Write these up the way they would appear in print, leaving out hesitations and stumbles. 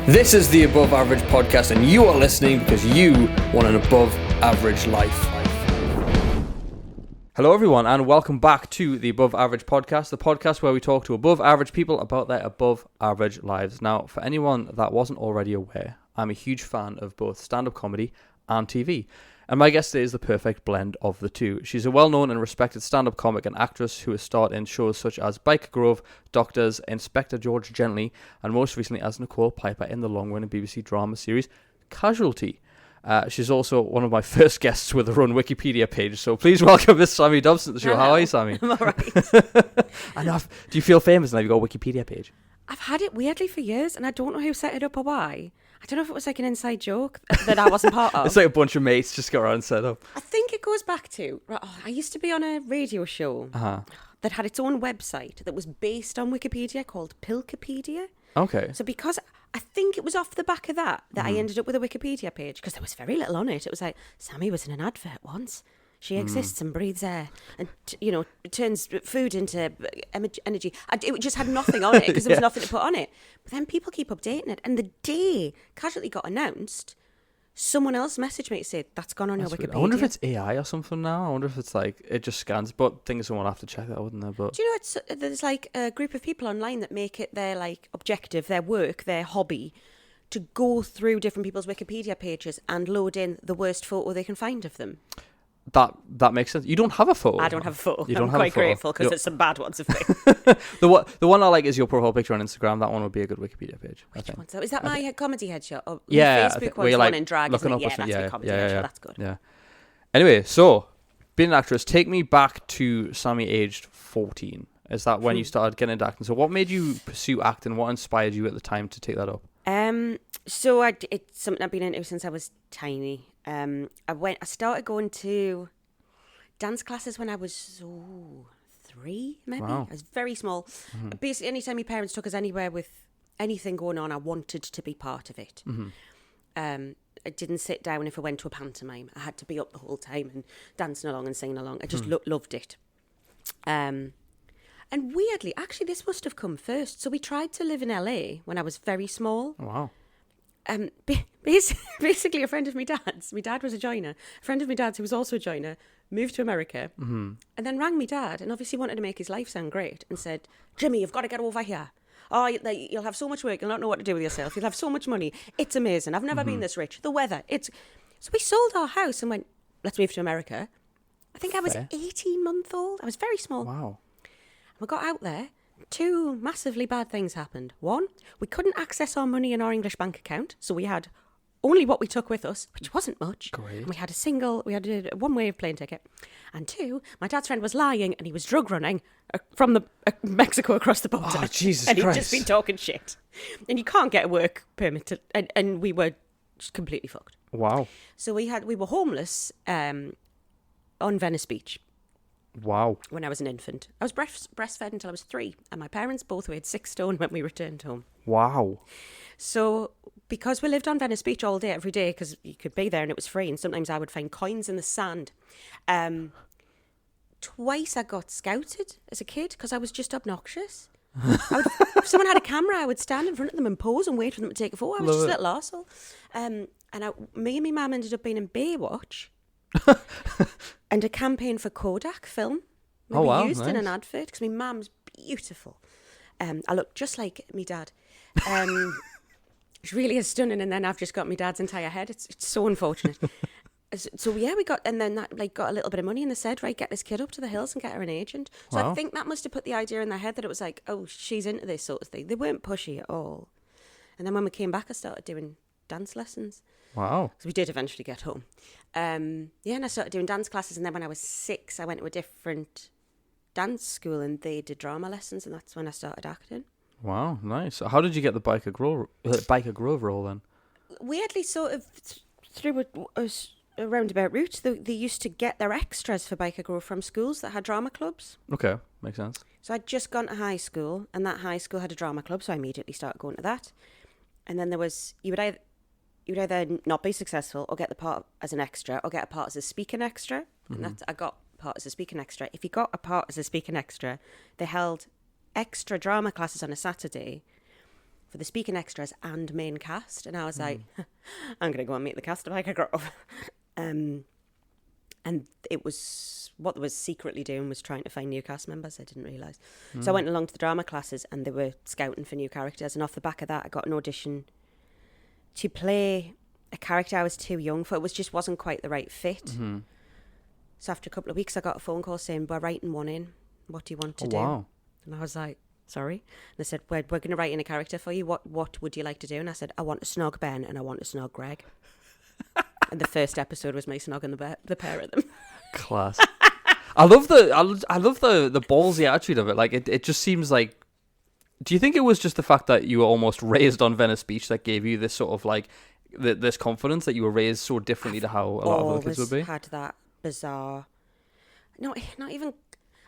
This is the Above Average Podcast, and you are listening because you want an above average life. Hello everyone, and welcome back to the Above Average Podcast, the podcast where we talk to above average people about their above average lives. Now, for anyone that wasn't already aware, I'm a huge fan of both stand-up comedy and TV. And my guest today is the perfect blend of the two. She's a well-known and respected stand-up comic and actress who has starred in shows such as Byker Grove, Doctors, Inspector George Gently, and most recently as Nicole Piper in the long-running BBC drama series Casualty. She's also one of my first guests with a run Wikipedia page, so please welcome Miss Sammy Dobson to the show. Hello. How are you, Sammy? I'm alright. Do you feel famous now you've got a Wikipedia page? I've had it weirdly for years, and I don't know who set it up or why. I don't know if it was like an inside joke that I wasn't part of. It's like a bunch of mates just got around and set up. I think it goes back to, I used to be on a radio show that had its own website that was based on Wikipedia called Pilkipedia. Okay. So because I think it was off the back of that I ended up with a Wikipedia page, because there was very little on it. It was like, Sammy was in an advert once. She exists and breathes air and, turns food into energy. It just had nothing on it because there was nothing to put on it. But then people keep updating it. And the day Casualty got announced, someone else messaged me to say, that's gone on your Wikipedia. Weird. I wonder if it's AI or something now. I wonder if it's like, it just scans. But things someone will have to check that, wouldn't they? But do you know, there's like a group of people online that make it their like objective, their work, their hobby, to go through different people's Wikipedia pages and load in the worst photo they can find of them. That makes sense. You don't have a photo. I don't have a photo. You don't I'm have quite a photo. grateful because there's some bad ones of me. The one I like is your profile picture on Instagram. That one would be a good Wikipedia page. Which one's that? Is that my comedy headshot? Or yeah, Facebook one's one in drag, isn't it? Yeah, that's my comedy headshot. That's good. Yeah. Anyway, so being an actress, take me back to Sammy aged 14. Is that when you started getting into acting? So what made you pursue acting? What inspired you at the time to take that up? So it's something I've been into since I was tiny. I started going to dance classes when I was 3, maybe. Wow. I was very small. Basically, anytime my parents took us anywhere with anything going on, I wanted to be part of it. I didn't sit down if I went to a pantomime. I had to be up the whole time and dancing along and singing along. I just loved it. And weirdly, actually, this must have come first. So we tried to live in LA when I was very small. Oh, wow. Basically, a friend of my dad was a joiner. A friend of my dad's who was also a joiner moved to America and then rang me dad and obviously wanted to make his life sound great and said, Jimmy, you've got to get over here. Oh, you'll have so much work. You'll not know what to do with yourself. You'll have so much money. It's amazing. I've never been this rich. The weather. So we sold our house and went, let's move to America. I think I was 18 months old. I was very small. Wow. We got out there. 2 massively bad things happened. 1, we couldn't access our money in our English bank account, so we had only what we took with us, which wasn't much. Great. And we had a one-way plane ticket. And 2, my dad's friend was lying and he was drug running from Mexico across the border. Oh, Jesus and Christ. he'd just been talking shit. And you can't get a work permit, and we were just completely fucked. Wow. So we were homeless on Venice Beach. Wow. When I was an infant. I was breastfed until I was 3, and my parents both weighed 6 stone when we returned home. Wow. So because we lived on Venice Beach all day, every day, because you could be there and it was free, and sometimes I would find coins in the sand. Twice I got scouted as a kid because I was just obnoxious. If someone had a camera, I would stand in front of them and pose and wait for them to take a photo. I was just a little arsehole. Me and my mum ended up being in Baywatch. And a campaign for Kodak film. We were used in an advert because my mum's beautiful. I look just like me dad. She really is stunning, and then I've just got my dad's entire head. It's so unfortunate. So yeah, we got, and then that got a little bit of money, and they said, right, get this kid up to the hills and get her an agent. So I think that must have put the idea in their head that it was like, oh, she's into this sort of thing. They weren't pushy at all. And then when we came back, I started doing dance lessons. Wow. So we did eventually get home. And I started doing dance classes, and then when I was 6, I went to a different dance school and they did drama lessons, and that's when I started acting. Wow, nice. So how did you get the Byker Grove role then? Weirdly, sort of through a roundabout route, they used to get their extras for Byker Grove from schools that had drama clubs. Okay, makes sense. So I'd just gone to high school, and that high school had a drama club, so I immediately started going to that. And then there was, you would either not be successful or get the part as an extra or get a part as a speaking extra. And I got part as a speaking extra. If you got a part as a speaking extra, they held extra drama classes on a Saturday for the speaking extras and main cast. And I was like, I'm going to go and meet the cast of Byker Grove. And it was, what they was secretly doing was trying to find new cast members. I didn't realise. So I went along to the drama classes and they were scouting for new characters. And off the back of that, I got an audition to play a character I was too young for. It just wasn't quite the right fit. So after a couple of weeks, I got a phone call saying, we're writing one in. What do you want to do? Wow. And I was like, sorry. And they said, we're going to write in a character for you. What would you like to do? And I said, I want to snog Ben and I want to snog Greg. And the first episode was me snogging the pair of them. Class. I love the ballsy attitude of it. Like it just seems like. Do you think it was just the fact that you were almost raised on Venice Beach that gave you this sort of like this confidence, that you were raised so differently to how a lot of other kids would be? Had that bizarre, not even.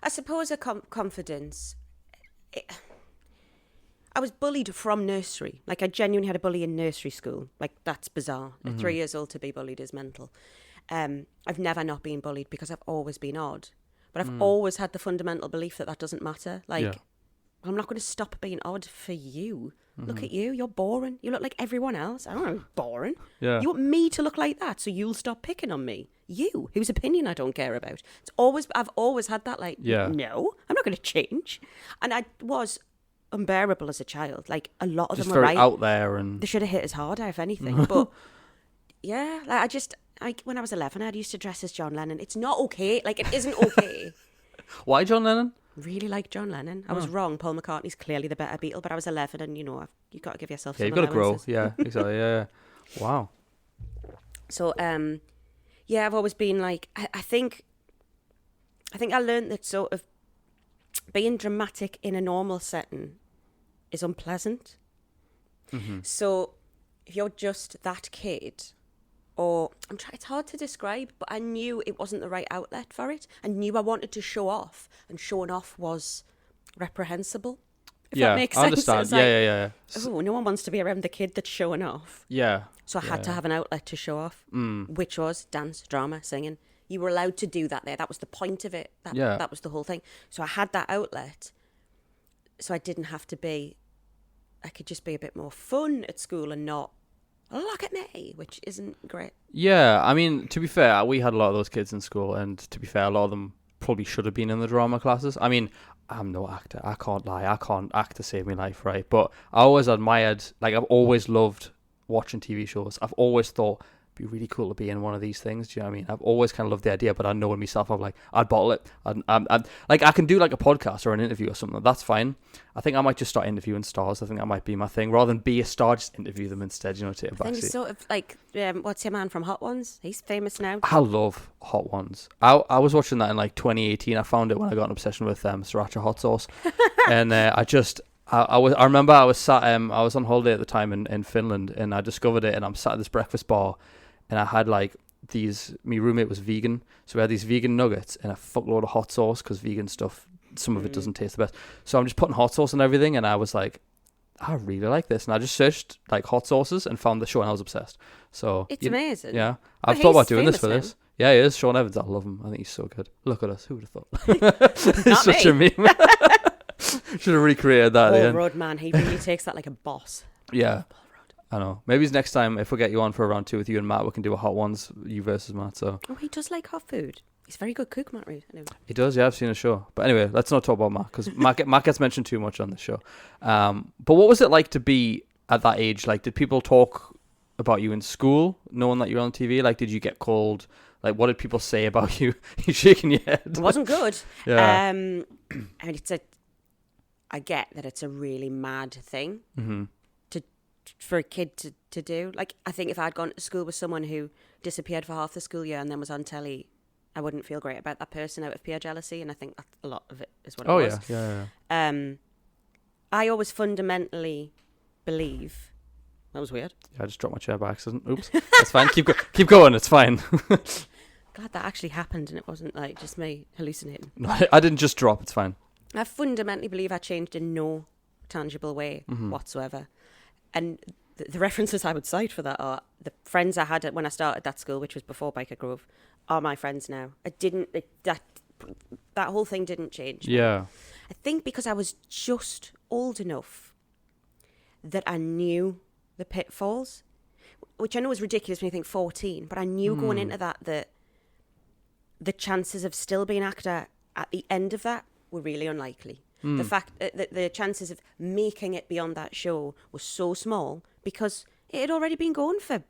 I suppose a confidence. I was bullied from nursery. Like I genuinely had a bully in nursery school. Like that's bizarre. At 3 years old to be bullied is mental. I've never not been bullied because I've always been odd. But I've always had the fundamental belief that doesn't matter. Like, I'm not going to stop being odd for you. Look at you. You're boring. You look like everyone else. I don't know. Boring. Yeah. You want me to look like that so you'll stop picking on me. You, whose opinion I don't care about. I've always had that, like, no, I'm not going to change. And I was unbearable as a child. Like, a lot of just them were very right. out there. And they should have hit us harder, if anything. But, yeah, like, when I was 11, I used to dress as John Lennon. It's not okay. Like, it isn't okay. Why John Lennon? Really like John Lennon. I was wrong. Paul McCartney's clearly the better Beatle, but I was 11 and, you've got to give yourself some you've got to grow. allowances. Yeah, exactly. Yeah. Wow. So, yeah, I've always been like, I think I learned that sort of being dramatic in a normal setting is unpleasant. So if you're just that kid, or it's hard to describe, but I knew it wasn't the right outlet for it. I knew I wanted to show off, and showing off was reprehensible. If that makes sense. I understand. Yeah. Oh, no one wants to be around the kid that's showing off. Yeah. So I had to have an outlet to show off, which was dance, drama, singing. You were allowed to do that there. That was the point of it. That was the whole thing. So I had that outlet. So I didn't have to be, I could just be a bit more fun at school and not, look at me, which isn't great. Yeah, I mean, to be fair, we had a lot of those kids in school, and to be fair, a lot of them probably should have been in the drama classes. I mean, I'm no actor. I can't lie. I can't act to save my life, right? But I always admired, like, I've always loved watching TV shows. I've always thought it'd be really cool to be in one of these things. Do you know what I mean? I've always kind of loved the idea, but I know in myself, I'm like, I'd bottle it. Like, I can do like a podcast or an interview or something. That's fine. I think I might just start interviewing stars. I think that might be my thing. Rather than be a star, just interview them instead, take a backseat. I think it's sort of like, what's your man from Hot Ones? He's famous now. I love Hot Ones. I was watching that in like 2018. I found it when I got an obsession with sriracha hot sauce. And I remember I was sat, I was on holiday at the time in Finland, and I discovered it, and I'm sat at this breakfast bar, and I had like my roommate was vegan, so we had these vegan nuggets and a fuckload of hot sauce, because vegan stuff, some of it doesn't taste the best. So I'm just putting hot sauce on everything, and I was like, I really like this. And I just searched like hot sauces and found the show, and I was obsessed. So it's amazing. Yeah. I've thought about doing this for this. Yeah, he is. Sean Evans, I love him. I think he's so good. Look at us. Who would have thought? Not such me. a meme. Should have recreated that. Paul Rudd, man, he really takes that like a boss. Yeah. I know. Maybe next time, if we get you on for a round 2 with you and Matt, we can do a Hot Ones, you versus Matt. So. Oh, he does like hot food. He's a very good cook, Matt Reid. Anyway. He does, yeah, I've seen a show. But anyway, let's not talk about Matt, because Matt gets mentioned too much on this show. But what was it like to be at that age? Like, did people talk about you in school, knowing that you're on TV? Like, did you get called? Like, what did people say about you? You're shaking your head. It wasn't good. Yeah. And I get that it's a really mad thing for a kid to do. Like, I think if I'd gone to school with someone who disappeared for half the school year and then was on telly, I wouldn't feel great about that person out of pure jealousy. And I think that's a lot of it is what it was. Yeah. I always fundamentally believe. That was weird. Yeah, I just dropped my chair by accident. Oops. That's fine. Keep going. It's fine. Glad that actually happened and it wasn't like just me hallucinating. No, I didn't just drop. It's fine. I fundamentally believe I changed in no tangible way whatsoever. And the references I would cite for that are the friends I had when I started that school, which was before Byker Grove, are my friends now. That whole thing didn't change. Yeah. I think because I was just old enough that I knew the pitfalls, which I know is ridiculous when you think 14, but I knew going into that the chances of still being an actor at the end of that were really unlikely. The fact that the chances of making it beyond that show was so small because it had already been going for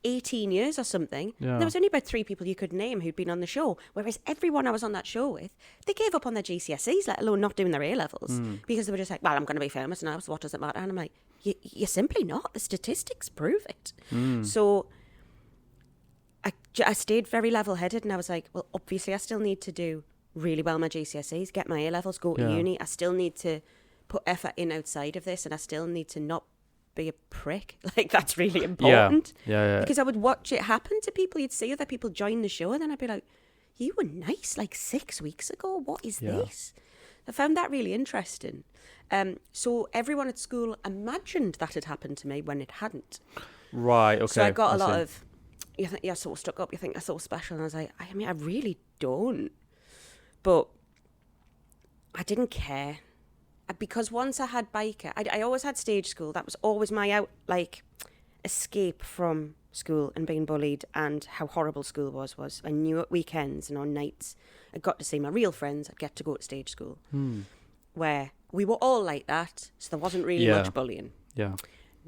18 years or something. Yeah. There was only about 3 people you could name who'd been on the show, whereas everyone I was on that show with, they gave up on their GCSEs, let alone not doing their A-levels, because they were just like, well, I'm going to be famous now, so what does it matter? And I'm like, you're simply not. The statistics prove it. So I stayed very level-headed, and I was like, well, obviously I still need to do really well my GCSEs, get my A-levels, go to uni. I still need to put effort in outside of this, and I still need to not be a prick. Like, that's really important. Yeah. Because I would watch it happen to people. You'd see other people join the show, and then I'd be like, you were nice like 6 weeks ago. What is this? I found that really interesting. So everyone at school imagined that had happened to me when it hadn't. Right, okay. So I got a lot of, you think you're so stuck up, you think you're so special. And I was like, I mean, I really don't. But I didn't care. Because once I had Byker, I always had stage school. That was always my escape from school and being bullied and how horrible school was. I knew at weekends and on nights I got to see my real friends. I'd get to go to stage school where we were all like that. So there wasn't really much bullying. Yeah.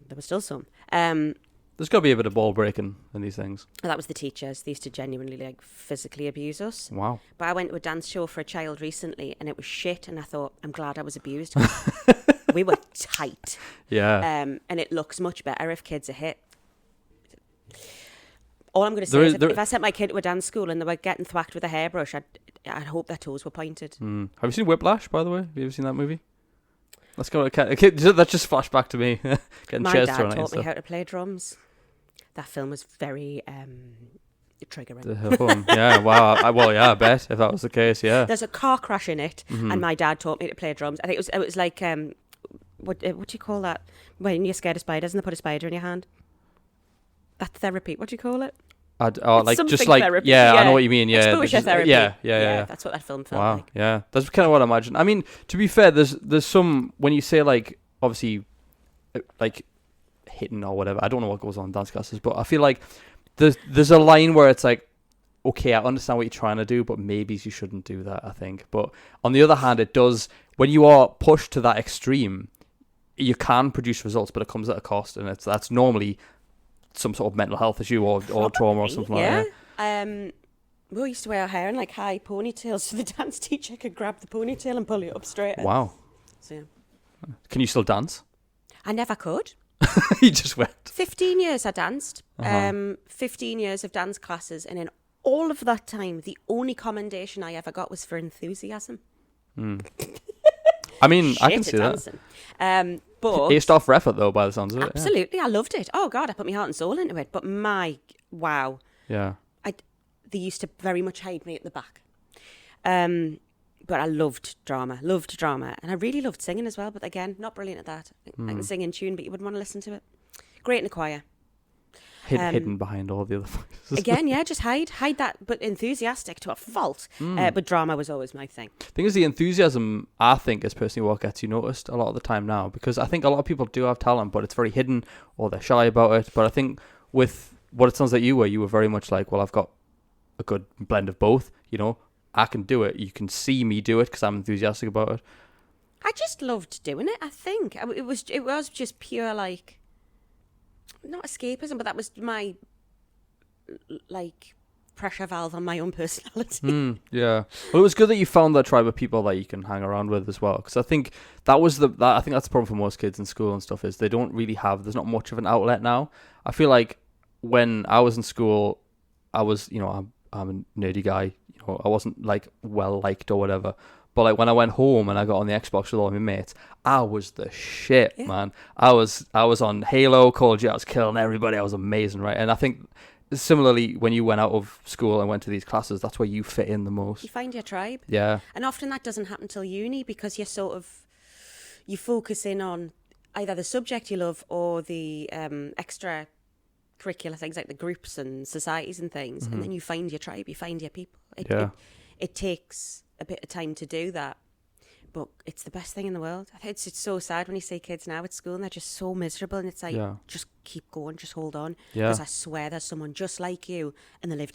There was still some. There's got to be a bit of ball breaking in these things. That was the teachers. They used to genuinely like physically abuse us. Wow. But I went to a dance show for a child recently and it was shit. And I thought, I'm glad I was abused. We were tight. Yeah. And it looks much better if kids are hit. All I'm going to say is if I sent my kid to a dance school and they were getting thwacked with a hairbrush, I'd hope their toes were pointed. Have you seen Whiplash, by the way? Have you ever seen that movie? Let's go. That just flashed back to me. Getting My chairs dad thrown at taught me you. how to play drums. That film was very triggering. Yeah, wow. I bet if that was the case, yeah. There's a car crash in it, and my dad taught me to play drums. I think it was like what do you call that when you're scared of spiders and they put a spider in your hand? That therapy. What do you call it? Therapy. Yeah, I know what you mean. Yeah, exposure therapy. Yeah. That's what that film felt like. Yeah, that's kind of what I imagine. I mean, to be fair, there's some when you say like obviously like hitting or whatever. I don't know what goes on in dance classes, but I feel like there's a line where it's like, okay, I understand what you're trying to do, but maybe you shouldn't do that. I think, but on the other hand, it does when you are pushed to that extreme, you can produce results, but it comes at a cost, and that's normally some sort of mental health issue or trauma or something like that. We used to wear our hair in like high ponytails so the dance teacher could grab the ponytail and pull it up straight. Wow. So, yeah. Can you still dance? I never could. You just went. 15 years I danced. 15 years of dance classes, and in all of that time, the only commendation I ever got was for enthusiasm. I mean, I can see dancing. that. But Aced off for effort, though, by the sounds of it. Absolutely, I loved it. Oh God, I put my heart and soul into it. But wow. Yeah. They used to very much hide me at the back. But I loved drama, and I really loved singing as well. But again, not brilliant at that. I can sing in tune, but you wouldn't want to listen to it. Great in the choir. Hidden behind all the other voices. Again, yeah, just hide that, but enthusiastic to a fault. But drama was always my thing. Thing is, the enthusiasm, I think, is personally what gets you noticed a lot of the time now, because I think a lot of people do have talent, but it's very hidden or they're shy about it. But I think with what it sounds like you were very much like, well, I've got a good blend of both. You know, I can do it. You can see me do it because I'm enthusiastic about it. I just loved doing it. I think it was just pure like. Not escapism, but that was my like pressure valve on my own personality. Yeah. Well, it was good that you found that tribe of people that you can hang around with as well, because I think I think that's the problem for most kids in school and stuff is they don't really have. There's not much of an outlet now. I feel like when I was in school, I was I'm a nerdy guy. I wasn't like well liked or whatever. But like when I went home and I got on the Xbox with all my mates, I was the shit, man. I was on Halo, Call of Duty, I was killing everybody. I was amazing, right? And I think similarly, when you went out of school and went to these classes, that's where you fit in the most. You find your tribe. Yeah. And often that doesn't happen till uni because you focus in on either the subject you love or the extra curricular things like the groups and societies and things, and then you find your tribe, you find your people. It takes a bit of time to do that, But it's the best thing in the world. I think it's so sad when you see kids now at school and they're just so miserable, and it's like, just keep going, just hold on. Because I swear there's someone just like you and they live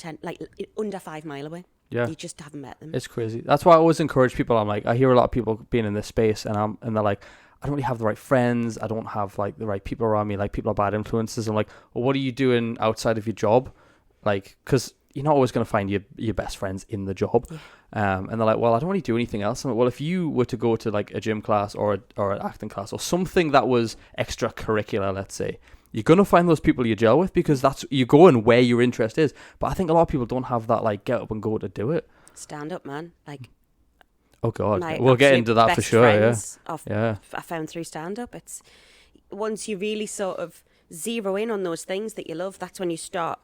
under 5 miles away. Yeah. You just haven't met them. It's crazy. That's why I always encourage people. I'm like, I hear a lot of people being in this space and they're like, I don't really have the right friends. I don't have like the right people around me. Like, people are bad influences. I'm like, well, what are you doing outside of your job? Like, because you're not always going to find your best friends in the job. Yeah. And they're like, well, I don't really do anything else. I'm like, well, if you were to go to like a gym class or an acting class or something that was extracurricular, let's say, you're going to find those people you gel with, because you're going where your interest is. But I think a lot of people don't have that like get up and go to do it. Stand up, man. Like, oh God, we'll get into that for sure. Yeah. I found through stand up. It's once you really sort of zero in on those things that you love, that's when you start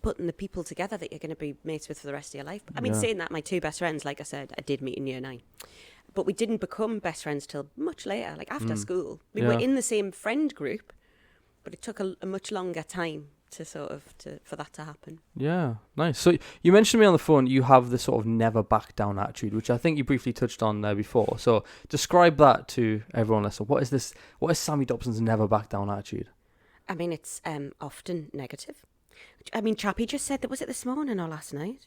putting the people together that you're going to be mates with for the rest of your life. I mean, saying that, my 2 best friends, like I said, I did meet in year 9. But we didn't become best friends till much later, like after school. We were in the same friend group, but it took a much longer time to for that to happen. Yeah, nice. So you mentioned to me on the phone you have this sort of never back down attitude, which I think you briefly touched on there before. So describe that to everyone listening. What is Sammy Dobson's never back down attitude? I mean, it's often negative. I mean, Chappie just said that, was it this morning or last night?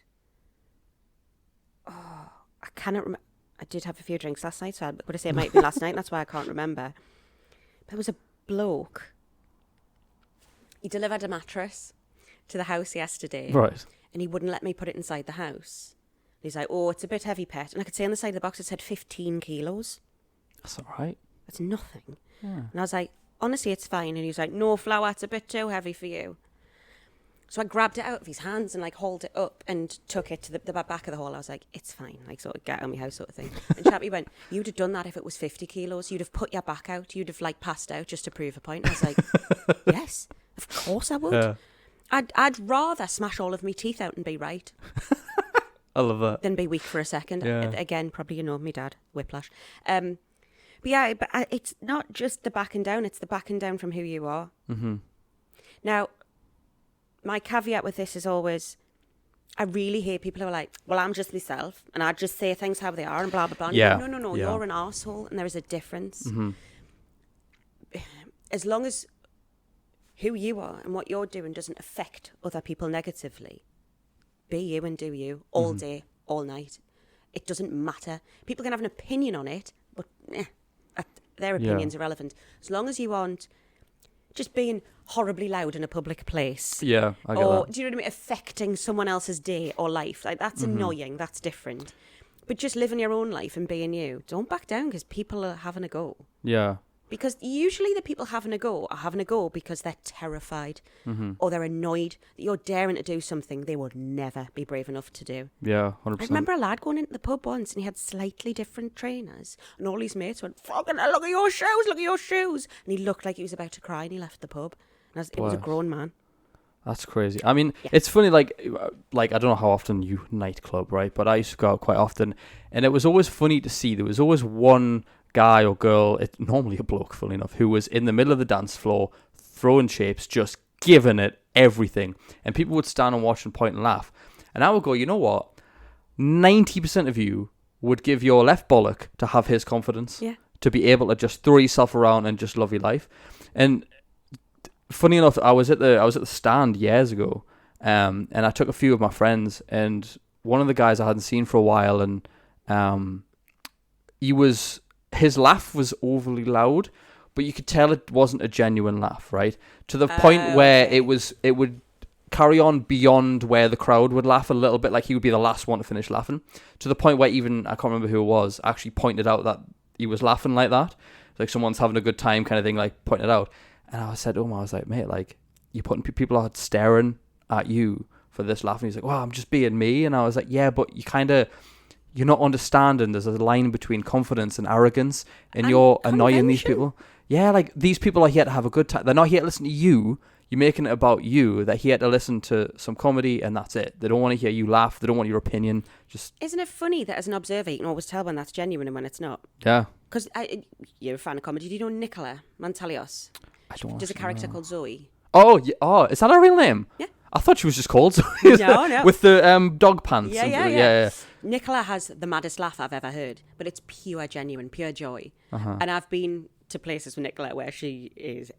Oh, I cannot remember. I did have a few drinks last night, so I would say it might be last night, and that's why I can't remember. There was a bloke. He delivered a mattress to the house yesterday. Right. And he wouldn't let me put it inside the house. He's like, oh, it's a bit heavy, pet. And I could see on the side of the box it said 15 kilos. That's all right. That's nothing. Yeah. And I was like, honestly, it's fine. And he was like, no, Flower, it's a bit too heavy for you. So I grabbed it out of his hands and like hauled it up and took it to the back of the hall. I was like, it's fine, like sort of get out of my house sort of thing. And Chappie went, you'd have done that if it was 50 kilos. You'd have put your back out. You'd have like passed out just to prove a point. And I was like, yes, of course I would. Yeah. I'd rather smash all of my teeth out and be right. I love that. Than be weak for a second. Yeah. Again, probably my dad, whiplash. But yeah, it's not just the backing down. It's the backing down from who you are. Mm-hmm. Now, my caveat with this is always, I really hate people who are like, well, I'm just myself and I just say things how they are and blah, blah, blah. Yeah. No, yeah. You're an arsehole and there is a difference. Mm-hmm. As long as who you are and what you're doing doesn't affect other people negatively, be you and do you all day, all night. It doesn't matter. People can have an opinion on it, but their opinion's irrelevant. As long as you aren't just being horribly loud in a public place. Yeah, I get or, that. do you know what I mean? Affecting someone else's day or life. Like, that's annoying. That's different. But just living your own life and being you. Don't back down because people are having a go. Yeah. Because usually the people having a go are having a go because they're terrified or they're annoyed that you're daring to do something they would never be brave enough to do. Yeah, 100%. I remember a lad going into the pub once and he had slightly different trainers and all his mates went, fucking hell, look at your shoes. And he looked like he was about to cry and he left the pub. And it was a grown man. That's crazy. I mean, it's funny, like I don't know how often you nightclub, right? But I used to go out quite often and it was always funny to see. There was always one guy or girl, normally a bloke, funnily enough, who was in the middle of the dance floor, throwing shapes, just giving it everything. And people would stand and watch and point and laugh. And I would go, you know what? 90% of you would give your left bollock to have his confidence, to be able to just throw yourself around and just love your life. And funny enough, I was at the stand years ago, and I took a few of my friends, and one of the guys I hadn't seen for a while, and his laugh was overly loud, but you could tell it wasn't a genuine laugh, right? To the point where it would carry on beyond where the crowd would laugh a little bit, like he would be the last one to finish laughing, to the point where even, I can't remember who it was, actually pointed out that he was laughing like that. Like someone's having a good time kind of thing, like pointed out. And I said, I was like, mate, like, you're putting people out staring at you for this laugh. And he's like, well, I'm just being me. And I was like, yeah, but you're not understanding. There's a line between confidence and arrogance, and you're annoying these people. Yeah, like, these people are here to have a good time. They're not here to listen to you. You're making it about you. They're here to listen to some comedy, and that's it. They don't want to hear you laugh. They don't want your opinion. Isn't it funny that as an observer, you can always tell when that's genuine and when it's not? Yeah. Because you're a fan of comedy. Do you know Nicola Mantalios? I don't. There's a character called Zoe. Oh, yeah. Oh, is that her real name? Yeah. I thought she was just called No. with the dog pants. Yeah. Nicola has the maddest laugh I've ever heard, but it's pure, genuine, pure joy. And I've been to places with Nicola where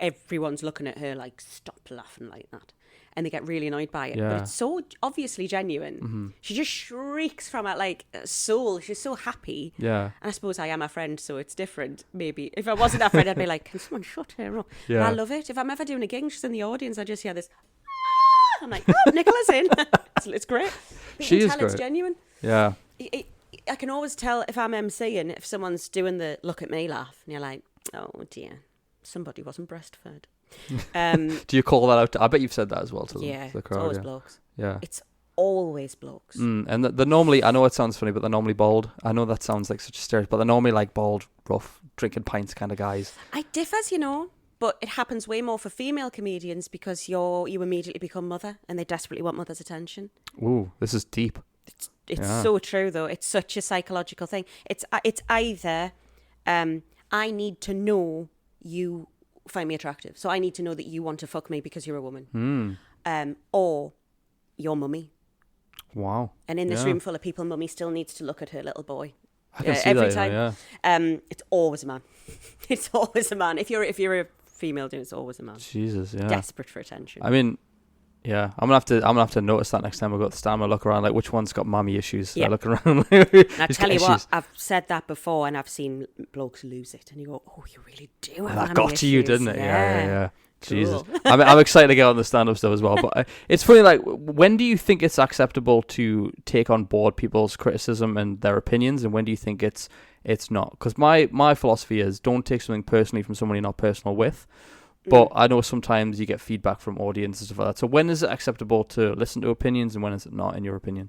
everyone's looking at her like, stop laughing like that. And they get really annoyed by it. Yeah. But it's so obviously genuine. She just shrieks from it like soul. She's so happy. Yeah. And I suppose I am a friend, so it's different. Maybe if I wasn't a friend, I'd be like, can someone shut her up? Yeah. But I love it. If I'm ever doing a gig and she's in the audience, I just hear this. I'm like, oh, Nicola's in. It's great. She is great. It's genuine. Yeah. I can always tell if I'm emceeing, if someone's doing the look at me laugh, and you're like, oh dear, somebody wasn't breastfed. Do you call that out? I bet you've said that as well to the crowd. It's always blokes. Yeah. It's always blokes. And they're normally, I know it sounds funny, but they're normally bald. I know that sounds like such a stereotype, but they're normally like bald, rough, drinking pints kind of guys. It differs, you know, but it happens way more for female comedians because you immediately become mother and they desperately want mother's attention. Ooh, this is deep. It's so true, though. It's such a psychological thing. It's either I need to know you find me attractive, so I need to know that you want to fuck me because you're a woman, or your mummy. Wow. And in this room full of people, mummy still needs to look at her little boy. I can see every that, time. yeah. It's always a man. It's always a man. If you're a female, it's always a man. Jesus, yeah. Desperate for attention. I mean, yeah, I'm gonna have to notice that next time I go to the stand. I look around like which one's got mommy issues. Yeah. I look around. I tell you what, I've said that before, and I've seen blokes lose it, and you go, "Oh, you really do have that mommy got to you, issues." didn't it? Yeah. Cool. Jesus, I'm excited to get on the stand-up stuff as well. But it's funny. Like, when do you think it's acceptable to take on board people's criticism and their opinions, and when do you think it's not? Because my philosophy is don't take something personally from someone you're not personal with. But I know sometimes you get feedback from audience and stuff like that. So when is it acceptable to listen to opinions and when is it not, in your opinion?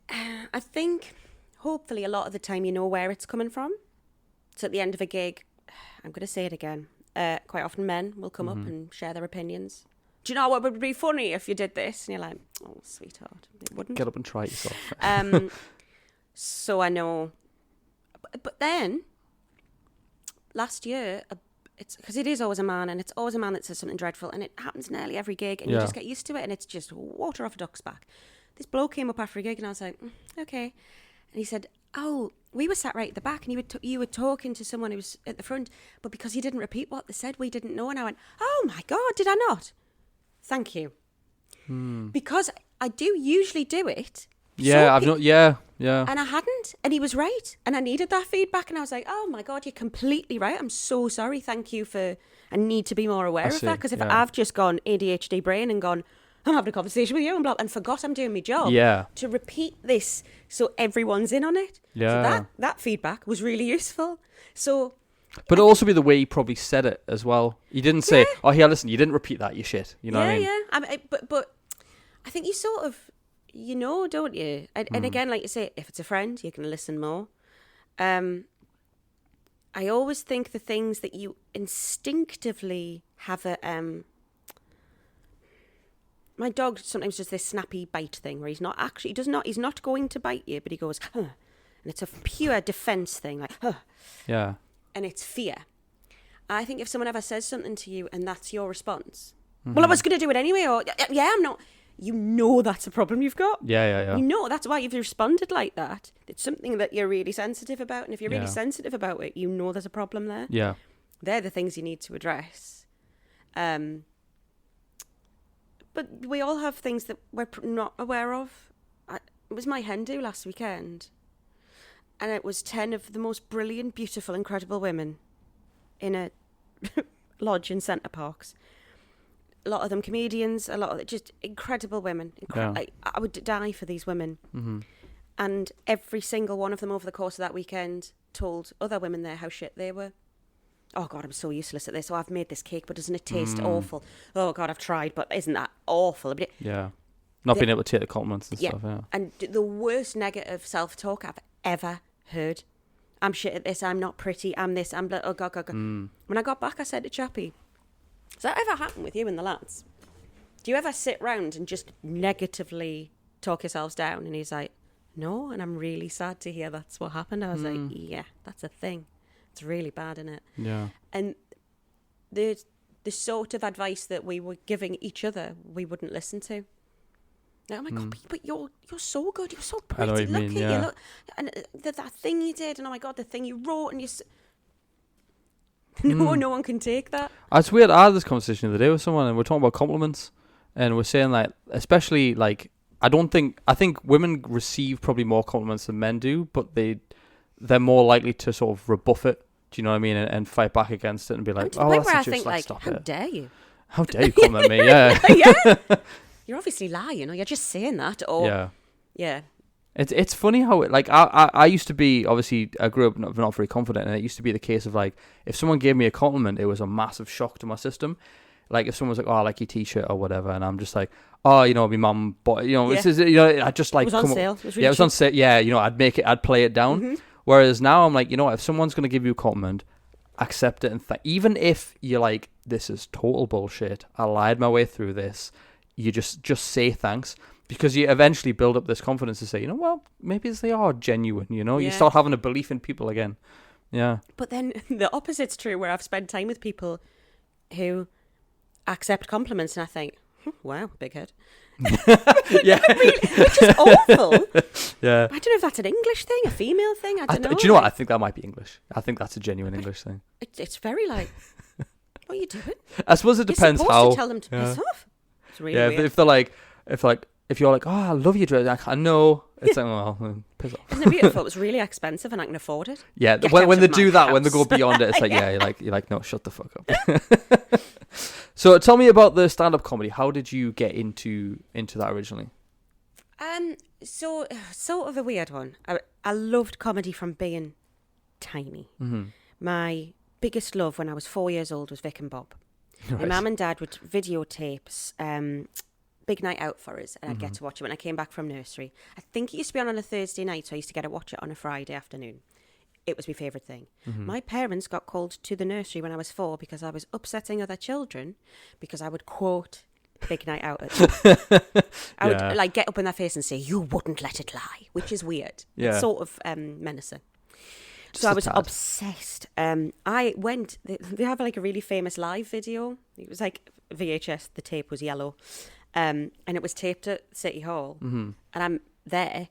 I think, hopefully, a lot of the time you know where it's coming from. So at the end of a gig, I'm going to say it again, quite often men will come up and share their opinions. Do you know what would be funny if you did this? And you're like, oh, sweetheart, it wouldn't. Get up and try it yourself. So I know. But then, last year... It's because it is always a man, and it's always a man that says something dreadful, and it happens nearly every gig, and you just get used to it, and it's just water off a duck's back. This bloke came up after a gig, and I was like, okay. And he said, oh, we were sat right at the back, and you were talking to someone who was at the front, but because you didn't repeat what they said, we didn't know. And I went, oh my God, did I not? Thank you. Because I do usually do it. Yeah, I've not. Yeah. And I hadn't, and he was right, and I needed that feedback, and I was like, oh my God, you're completely right. I'm so sorry. Thank you I need to be more aware of that, because if I've just gone ADHD brain and gone, I'm having a conversation with you and forgot I'm doing my job. Yeah. To repeat this so everyone's in on it. Yeah. So that feedback was really useful. So. But it'll also be the way he probably said it as well. He didn't say, oh, here, listen, you didn't repeat that, you shit. You know what I mean? Yeah. But I think you sort of, you know, don't you? And again, like you say, if it's a friend, you can listen more. I always think the things that you instinctively have my dog sometimes does this snappy bite thing where he's not going to bite you, but he goes, huh. And it's a pure defense thing, like, huh. Yeah. And it's fear. I think if someone ever says something to you and that's your response, well, I was going to do it anyway, or yeah, I'm not. You know that's a problem you've got. Yeah. You know that's why you've responded like that. It's something that you're really sensitive about. And if you're really sensitive about it, you know there's a problem there. Yeah. They're the things you need to address. But we all have things that we're not aware of. It was my hen do last weekend. And it was 10 of the most brilliant, beautiful, incredible women in a lodge in Centre Parks. A lot of them comedians, a lot of just incredible women. Like, I would die for these women. Mm-hmm. And every single one of them over the course of that weekend told other women there how shit they were. Oh, God, I'm so useless at this. Oh, I've made this cake, but doesn't it taste awful? Oh, God, I've tried, but isn't that awful? But not being able to take the compliments and stuff, yeah. And the worst negative self-talk I've ever heard. I'm shit at this, I'm not pretty, I'm this, I'm blah, oh, God. When I got back, I said to Chappie, does that ever happen with you and the lads? Do you ever sit round and just negatively talk yourselves down? And he's like, no, and I'm really sad to hear that's what happened. I was like, yeah, that's a thing. It's really bad, isn't it? Yeah. And the the sort of advice that we were giving each other, we wouldn't listen to. Like, oh my God, but you're so good. You're so pretty. I know what you look mean, at yeah. you. Look, and that thing you did, and oh my God, the thing you wrote, and no one can take that. It's weird. I had this conversation the other day with someone, and we're talking about compliments, and we're saying like, especially like, I think women receive probably more compliments than men do, but they're more likely to sort of rebuff it. Do you know what I mean? And fight back against it and be like, to the point that's where I just think, like, stop how it. dare you? How dare you compliment me? Yeah. Yeah. You're obviously lying, or you're just saying that, or yeah. It's funny how it, like, I used to be, obviously I grew up not very confident, and it used to be the case of like, if someone gave me a compliment, it was a massive shock to my system. Like if someone was like, oh, I like your t-shirt or whatever, and I'm just like, oh, you know, my mum bought, you know, this is, you know, I just like, it was on sale. It was really it was on sale. Yeah, you know, I'd play it down. Mm-hmm. Whereas now I'm like, you know what, if someone's going to give you a compliment, accept it, and even if you're like, this is total bullshit, I lied my way through this, you just say thanks, because you eventually build up this confidence to say, you know, well, maybe they are genuine, you know, you start having a belief in people again. Yeah. But then the opposite's true, where I've spent time with people who accept compliments, and I think, wow, big head. Yeah. Which is awful. Yeah. I don't know if that's an English thing, a female thing. I don't know. Do you know what? I think that might be English. I think that's a genuine English thing. It's very like, what are you doing? I suppose it depends You're supposed how. to tell them to piss off. It's really weird. If they're like, if you're like, oh, I love your dress, I know. It's like, well, piss off. Isn't it beautiful? It was really expensive and I can afford it. Yeah, Get when out they of do my that, when they go house. beyond it, it's like, you're like, no, shut the fuck up. So tell me about the stand-up comedy. How did you get into that originally? So sort of a weird one. I loved comedy from being tiny. Mm-hmm. My biggest love when I was 4 years old was Vic and Bob. Right. My mum and dad would videotapes Big Night Out for us, and I'd get to watch it when I came back from nursery. I think it used to be on a Thursday night, so I used to get to watch it on a Friday afternoon. It was my favourite thing. My parents got called to the nursery when I was 4 because I was upsetting other children because I would quote Big Night Out at them. I would like get up in their face and say, "You wouldn't let it lie," which is weird. Yeah. It's sort of menacing. Just So I a was tad. obsessed. I went, they have like a really famous live video. It was like VHS, the tape was yellow. And it was taped at City Hall. And I'm there.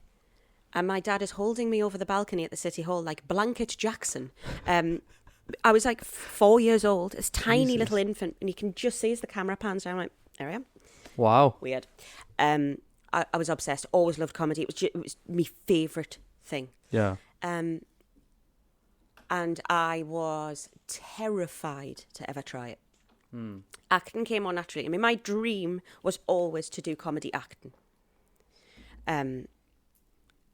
And my dad is holding me over the balcony at the City Hall like Blanket Jackson. I was like 4 years old, this tiny little infant. And you can just see as the camera pans down, I'm like, there I am. Wow. Weird. I was obsessed, always loved comedy. It was my favourite thing. Yeah. And I was terrified to ever try it. Acting came on naturally. I mean, my dream was always to do comedy acting.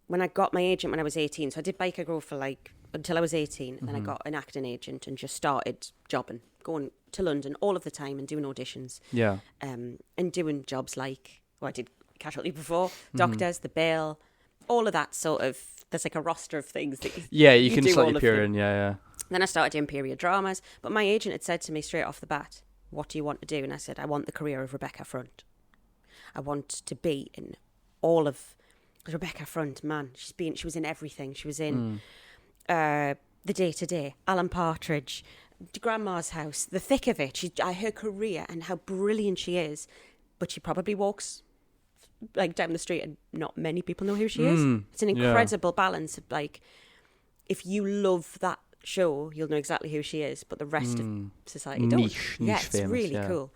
When I got my agent when I was 18, so I did Byker Grove for like until I was 18, and then I got an acting agent and just started jobbing, going to London all of the time and doing auditions. Yeah. And doing jobs like, well, I did Casualty before, Doctors, The Bail, all of that sort of, there's like a roster of things that you can do slightly all of peer them. in. Yeah. Then I started doing period dramas, but my agent had said to me straight off the bat, "What do you want to do?" And I said, "I want the career of Rebecca Front. I want to be in all of Rebecca Front, man. She was in everything. She was in The Day to Day, Alan Partridge, Grandma's House, the thick of it. Her career and how brilliant she is, but she probably walks like down the street and not many people know who she is. It's an incredible balance of like, if you love that show, you'll know exactly who she is, but the rest of society don't. Niche It's famous, really cool.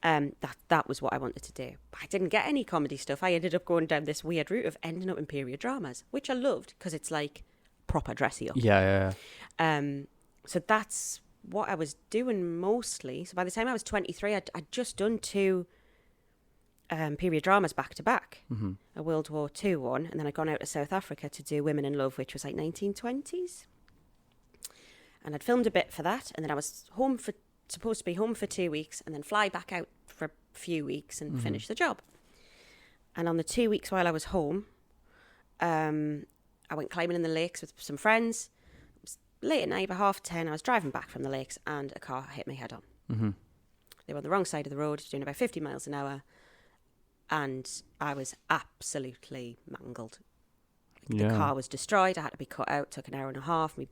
That was what I wanted to do. But I didn't get any comedy stuff. I ended up going down this weird route of ending up in period dramas, which I loved because it's like proper dressy up. Yeah. So that's what I was doing mostly. So by the time I was 23, I'd just done 2 period dramas back to back. A World War II one, and then I'd gone out to South Africa to do Women in Love, which was like 1920s. And I'd filmed a bit for that, and then I was supposed to be home for 2 weeks and then fly back out for a few weeks and finish the job. And on the 2 weeks while I was home, I went climbing in the lakes with some friends. It was late at night, about 10:30. I was driving back from the lakes and a car hit me head on. They were on the wrong side of the road, doing about 50 miles an hour. And I was absolutely mangled. The car was destroyed. I had to be cut out. Took an hour and a half. My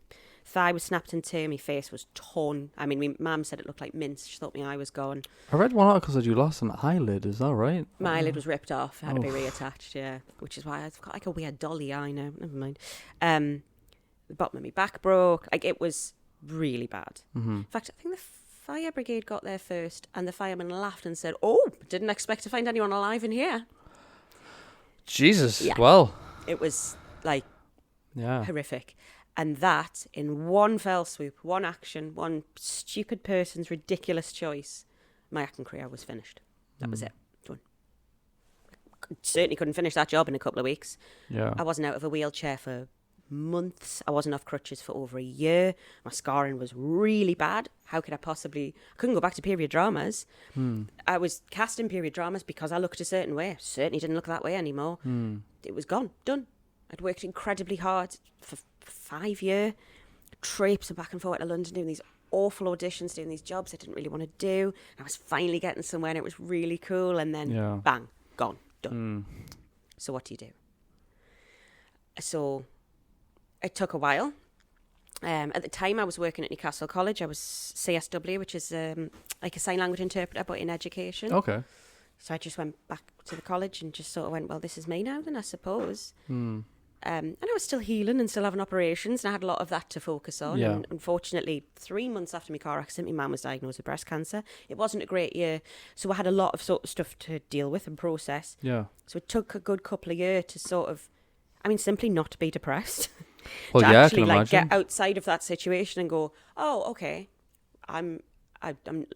thigh was snapped in two. My face was torn. I mean, my mum said it looked like mince. She thought my eye was gone. I read one article that you lost an eyelid. Is that right? My eyelid was ripped off. It had to be reattached, yeah. Which is why I've got like a weird dolly eye now. Never mind. The bottom of my back broke. Like, it was really bad. In fact, I think the fire brigade got there first, and the fireman laughed and said, "Oh, didn't expect to find anyone alive in here." Jesus. Yeah. Well. It was like Yeah. horrific. And that, in one fell swoop, one action, one stupid person's ridiculous choice, my acting career was finished. That was it. Done. Certainly couldn't finish that job in a couple of weeks. Yeah. I wasn't out of a wheelchair for months. I wasn't off crutches for over a year. My scarring was really bad. How could I possibly... I couldn't go back to period dramas. I was cast in period dramas because I looked a certain way. Certainly didn't look that way anymore. It was gone. Done. I'd worked incredibly hard for 5 years, traipsing back and forth to London, doing these awful auditions, doing these jobs I didn't really want to do. I was finally getting somewhere and it was really cool, and then bang, gone, done. So what do you do? So it took a while. At the time I was working at Newcastle College. I was CSW, which is like a sign language interpreter, but in education. Okay. So I just went back to the college and just sort of went, well, this is me now then, I suppose. And I was still healing and still having operations, and I had a lot of that to focus on. Yeah. And unfortunately, 3 months after my car accident, my mum was diagnosed with breast cancer. It wasn't a great year, so I had a lot of sort of stuff to deal with and process. Yeah. So it took a good couple of years to sort of, I mean, simply not to be depressed. Well, to yeah, actually I can imagine. get outside of that situation and go, oh, okay, I'm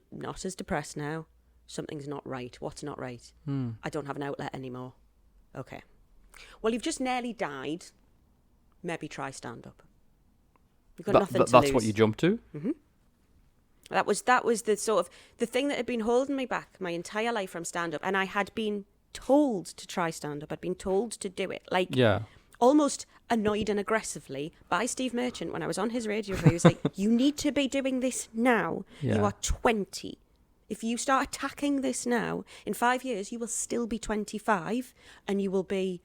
not as depressed now. Something's not right. What's not right? I don't have an outlet anymore. Okay. Well, you've just nearly died. Maybe try stand-up. You've got nothing to lose. That's what you jumped to? That was the sort of the thing that had been holding me back my entire life from stand-up. And I had been told to try stand-up. I'd been told to do it. Like, almost annoyed and aggressively by Steve Merchant when I was on his radio show. He was like, you need to be doing this now. Yeah. You are 20. If you start attacking this now, in 5 years, you will still be 25 and you will be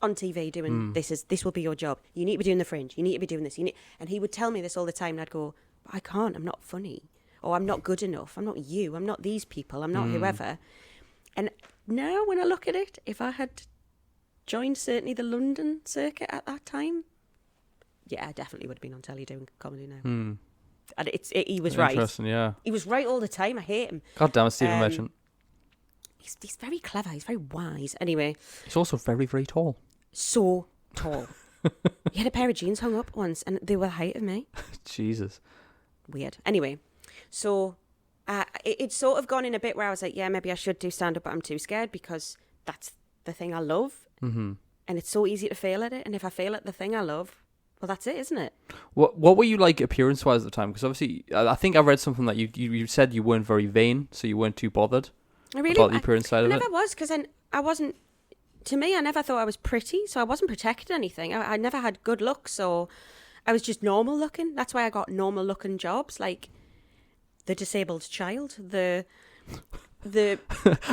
on TV doing this will be your job. You need to be doing the Fringe. You need to be doing this. And he would tell me this all the time, and I'd go, but I can't. I'm not funny. Or I'm not good enough. I'm not you. I'm not these people. I'm not whoever. And now when I look at it, if I had joined certainly the London circuit at that time, yeah, I definitely would have been on telly doing comedy now. And he was right. Interesting, yeah. He was right all the time. I hate him. God damn it, Stephen Merchant. He's very clever. He's very wise. Anyway. He's also very, very tall. So tall. He had a pair of jeans hung up once and they were the height of me. Jesus. Weird. Anyway, so it's sort of gone in a bit where I was like, yeah, maybe I should do stand-up, but I'm too scared because that's the thing I love. And it's so easy to fail at it. And if I fail at the thing I love, well, that's it, isn't it? What were you like appearance-wise at the time? Because obviously, I think I read something that you said you weren't very vain, so you weren't too bothered about the appearance side of it. I never was, because I wasn't... To me, I never thought I was pretty, so I wasn't protected anything. I never had good looks, or I was just normal looking. That's why I got normal looking jobs, like the disabled child, the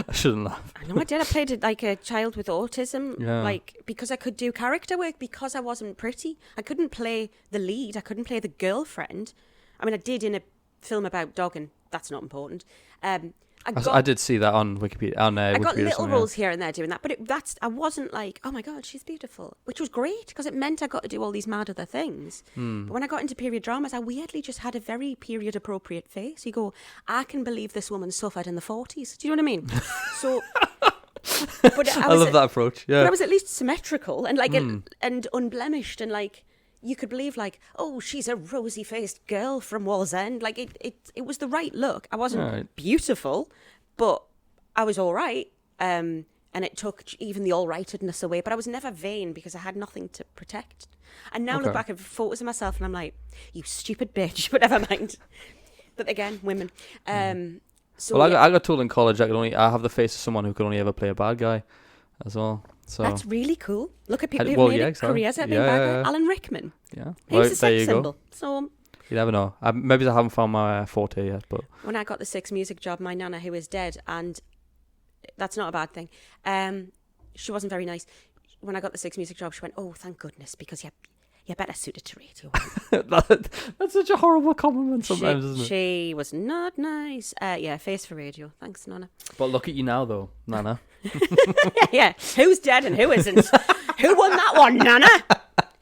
I shouldn't laugh. I know I did. I played it like a child with autism, Yeah. like because I could do character work because I wasn't pretty. I couldn't play the lead. I couldn't play the girlfriend. I mean, I did in a film about dogging. That's not important. I did see that on Wikipedia. I got Wikipedia little roles here and there doing that, but I wasn't like, oh my God, she's beautiful, which was great because it meant I got to do all these mad other things. But when I got into period dramas, I weirdly just had a very period appropriate face. You go, I can believe this woman suffered in the 40s. Do you know what I mean? So, but I love that approach. Yeah, but I was at least symmetrical and like and unblemished, and like you could believe like, oh, she's a rosy faced girl from Wallsend. Like it was the right look. I wasn't beautiful, but I was all right. And it took even the all rightedness away. But I was never vain because I had nothing to protect. And now I look back at photos of myself and I'm like, you stupid bitch. But never mind. But again, women. So well, I got told in college I have the face of someone who could only ever play a bad guy, as well. So that's really cool. Look at people who've made careers at being bad guys. Alan Rickman. Yeah, he's a sex symbol. So you never know. Maybe I haven't found my forte yet, but when I got the Six Music job, my nana, who is dead, and that's not a bad thing. She wasn't very nice. When I got the Six Music job, she went, "Oh, thank goodness, because You're better suited to radio. That's such a horrible compliment sometimes, isn't it? She was not nice. Yeah, face for radio. Thanks, Nana. But look at you now, though, Nana. Yeah. Who's dead and who isn't? Who won that one, Nana?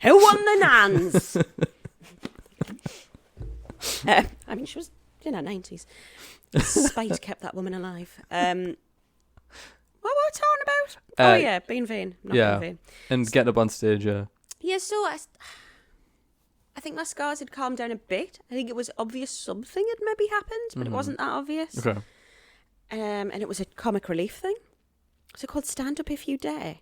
Who won the Nans? I mean, she was in her 90s. Spite kept that woman alive. What were we talking about? Oh, yeah, being vain. Not being vain. And getting up on stage, yeah. Yeah, so I think my scars had calmed down a bit. I think it was obvious something had maybe happened, but it wasn't that obvious. Okay. And it was a comic relief thing. So called Stand Up If You Dare.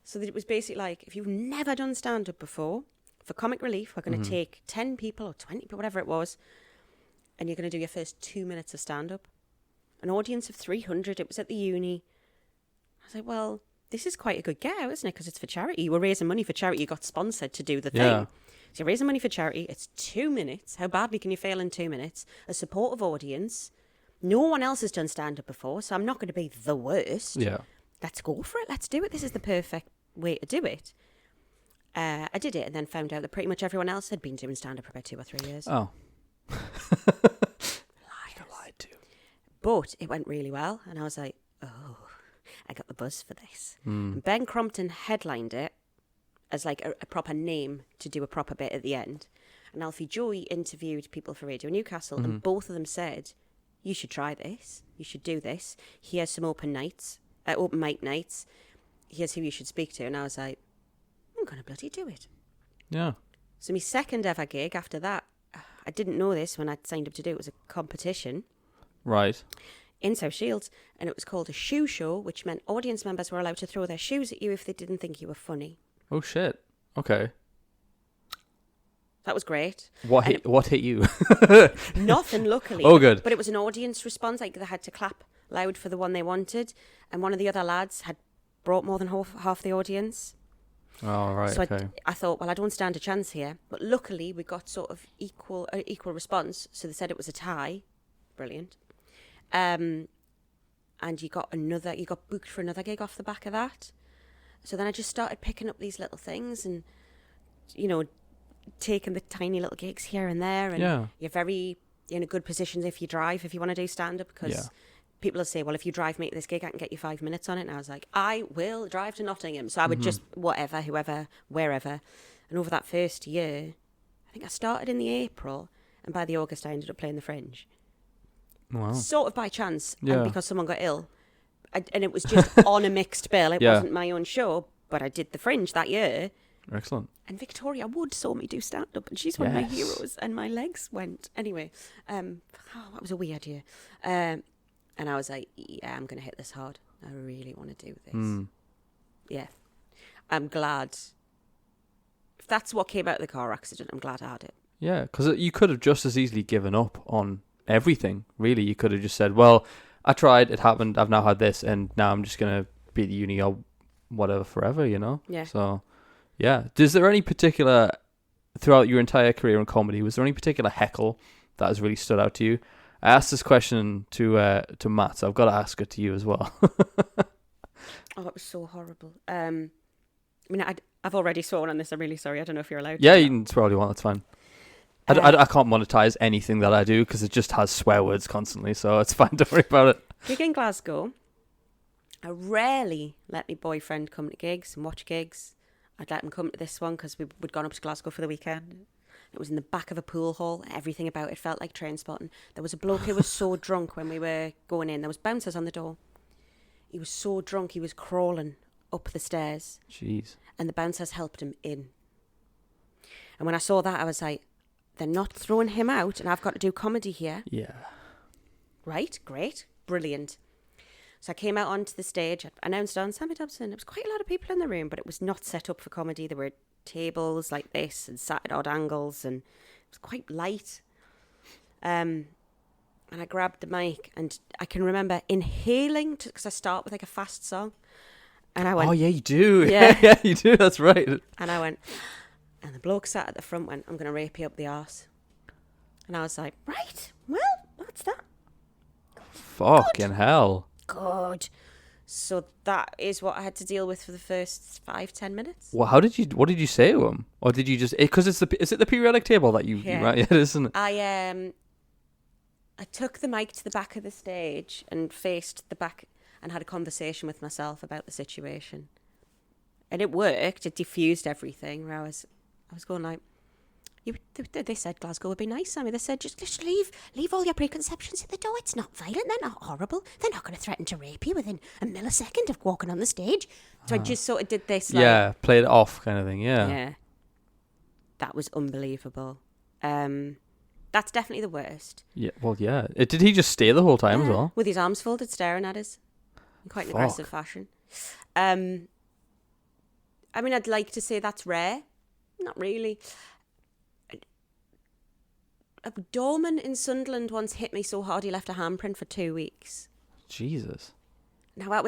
So that it was basically like, if you've never done stand-up before, for comic relief, we're going to take 10 people or 20 people, whatever it was, and you're going to do your first 2 minutes of stand-up. An audience of 300. It was at the uni. I was like, well, this is quite a good get out, isn't it? Because it's for charity. You were raising money for charity. You got sponsored to do the thing. Yeah. So you're raising money for charity. It's 2 minutes. How badly can you fail in 2 minutes? A supportive audience. No one else has done stand-up before, so I'm not going to be the worst. Yeah. Let's go for it. Let's do it. This is the perfect way to do it. I did it and then found out that pretty much everyone else had been doing stand-up for about 2 or 3 years. Oh. Lied to. But it went really well, and I was like, oh, I got the buzz for this. And Ben Crompton headlined it as like a proper name to do a proper bit at the end. And Alfie Joy interviewed people for Radio Newcastle, and both of them said, you should try this. You should do this. Here's some open mic nights. Here's who you should speak to. And I was like, I'm going to bloody do it. Yeah. So my second ever gig after that, I didn't know this when I signed up to do it. It was a competition. Right. In South Shields. And it was called a shoe show, which meant audience members were allowed to throw their shoes at you if they didn't think you were funny. Oh, shit. Okay. That was great. What hit you? Nothing, luckily. Oh, good. But it was an audience response. Like, they had to clap loud for the one they wanted. And one of the other lads had brought more than half the audience. Oh, right, So okay. I thought, well, I don't stand a chance here. But luckily, we got sort of equal response. So they said it was a tie. Brilliant. And you got booked for another gig off the back of that. So then I just started picking up these little things and, you know, taking the tiny little gigs here and there. And you're in a good position if you drive, if you want to do stand-up, because people will say, well, if you drive me to this gig, I can get you 5 minutes on it. And I was like, I will drive to Nottingham. So I would just, whoever, wherever. And over that first year, I think I started in the April, and by the August, I ended up playing the Fringe. Wow. Sort of by chance, Yeah. and because someone got ill. And it was just on a mixed bill. It wasn't my own show, but I did the Fringe that year. Excellent. And Victoria Wood saw me do stand-up, and she's one of my heroes, and my legs went. Anyway, that was a weird year. And I was like, yeah, I'm going to hit this hard. I really want to do this. Yeah. I'm glad. If that's what came out of the car accident, I'm glad I had it. Yeah, because you could have just as easily given up on everything, really. You could have just said, well, I tried, it happened, I've now had this, and now I'm just going to be at the uni or whatever forever, you know? Yeah. So, yeah. Is there any particular, throughout your entire career in comedy, was there any particular heckle that has really stood out to you? I asked this question to Matt, so I've got to ask it to you as well. Oh, it was so horrible. I mean, I've already sworn on this. I'm really sorry. I don't know if you're allowed to. Yeah, you can swear all you want. That's fine. I can't monetize anything that I do because it just has swear words constantly, so it's fine. Don't worry about it. Gig in Glasgow. I rarely let my boyfriend come to gigs and watch gigs. I'd let him come to this one because we'd gone up to Glasgow for the weekend. It was in the back of a pool hall. Everything about it felt like train spotting. There was a bloke who was so drunk when we were going in. There was bouncers on the door. He was so drunk he was crawling up the stairs. Jeez. And the bouncers helped him in. And when I saw that, I was like, they're not throwing him out, and I've got to do comedy here. Yeah. Right, great, brilliant. So I came out onto the stage, I announced on Sammy Dobson. There was quite a lot of people in the room, but it was not set up for comedy. There were tables like this and sat at odd angles, and it was quite light. And I grabbed the mic, and I can remember inhaling, because I start with like a fast song. And I went, oh, yeah, you do. Yeah. Yeah, you do. That's right. And I went, and the bloke sat at the front went, I'm going to rape you up the arse. And I was like, right, well, that's that. Fucking hell. Good. So that is what I had to deal with for the first 5-10 minutes. Well, what did you say to him? Or did you just, because is it the periodic table that you right? Yeah, isn't it? I took the mic to the back of the stage and faced the back and had a conversation with myself about the situation. And it worked. It diffused everything. Where I was going like, they said Glasgow would be nice, Sammy. They said just leave all your preconceptions at the door. It's not violent. They're not horrible. They're not going to threaten to rape you within a millisecond of walking on the stage. So I just sort of did this. Like, played it off kind of thing. Yeah. That was unbelievable. That's definitely the worst. Yeah. Well, yeah. Did he just stay the whole time as well? With his arms folded, staring at us in quite an aggressive fashion. I mean, I'd like to say that's rare. Not really. A doorman in Sunderland once hit me so hard he left a handprint for 2 weeks. Jesus. Now, I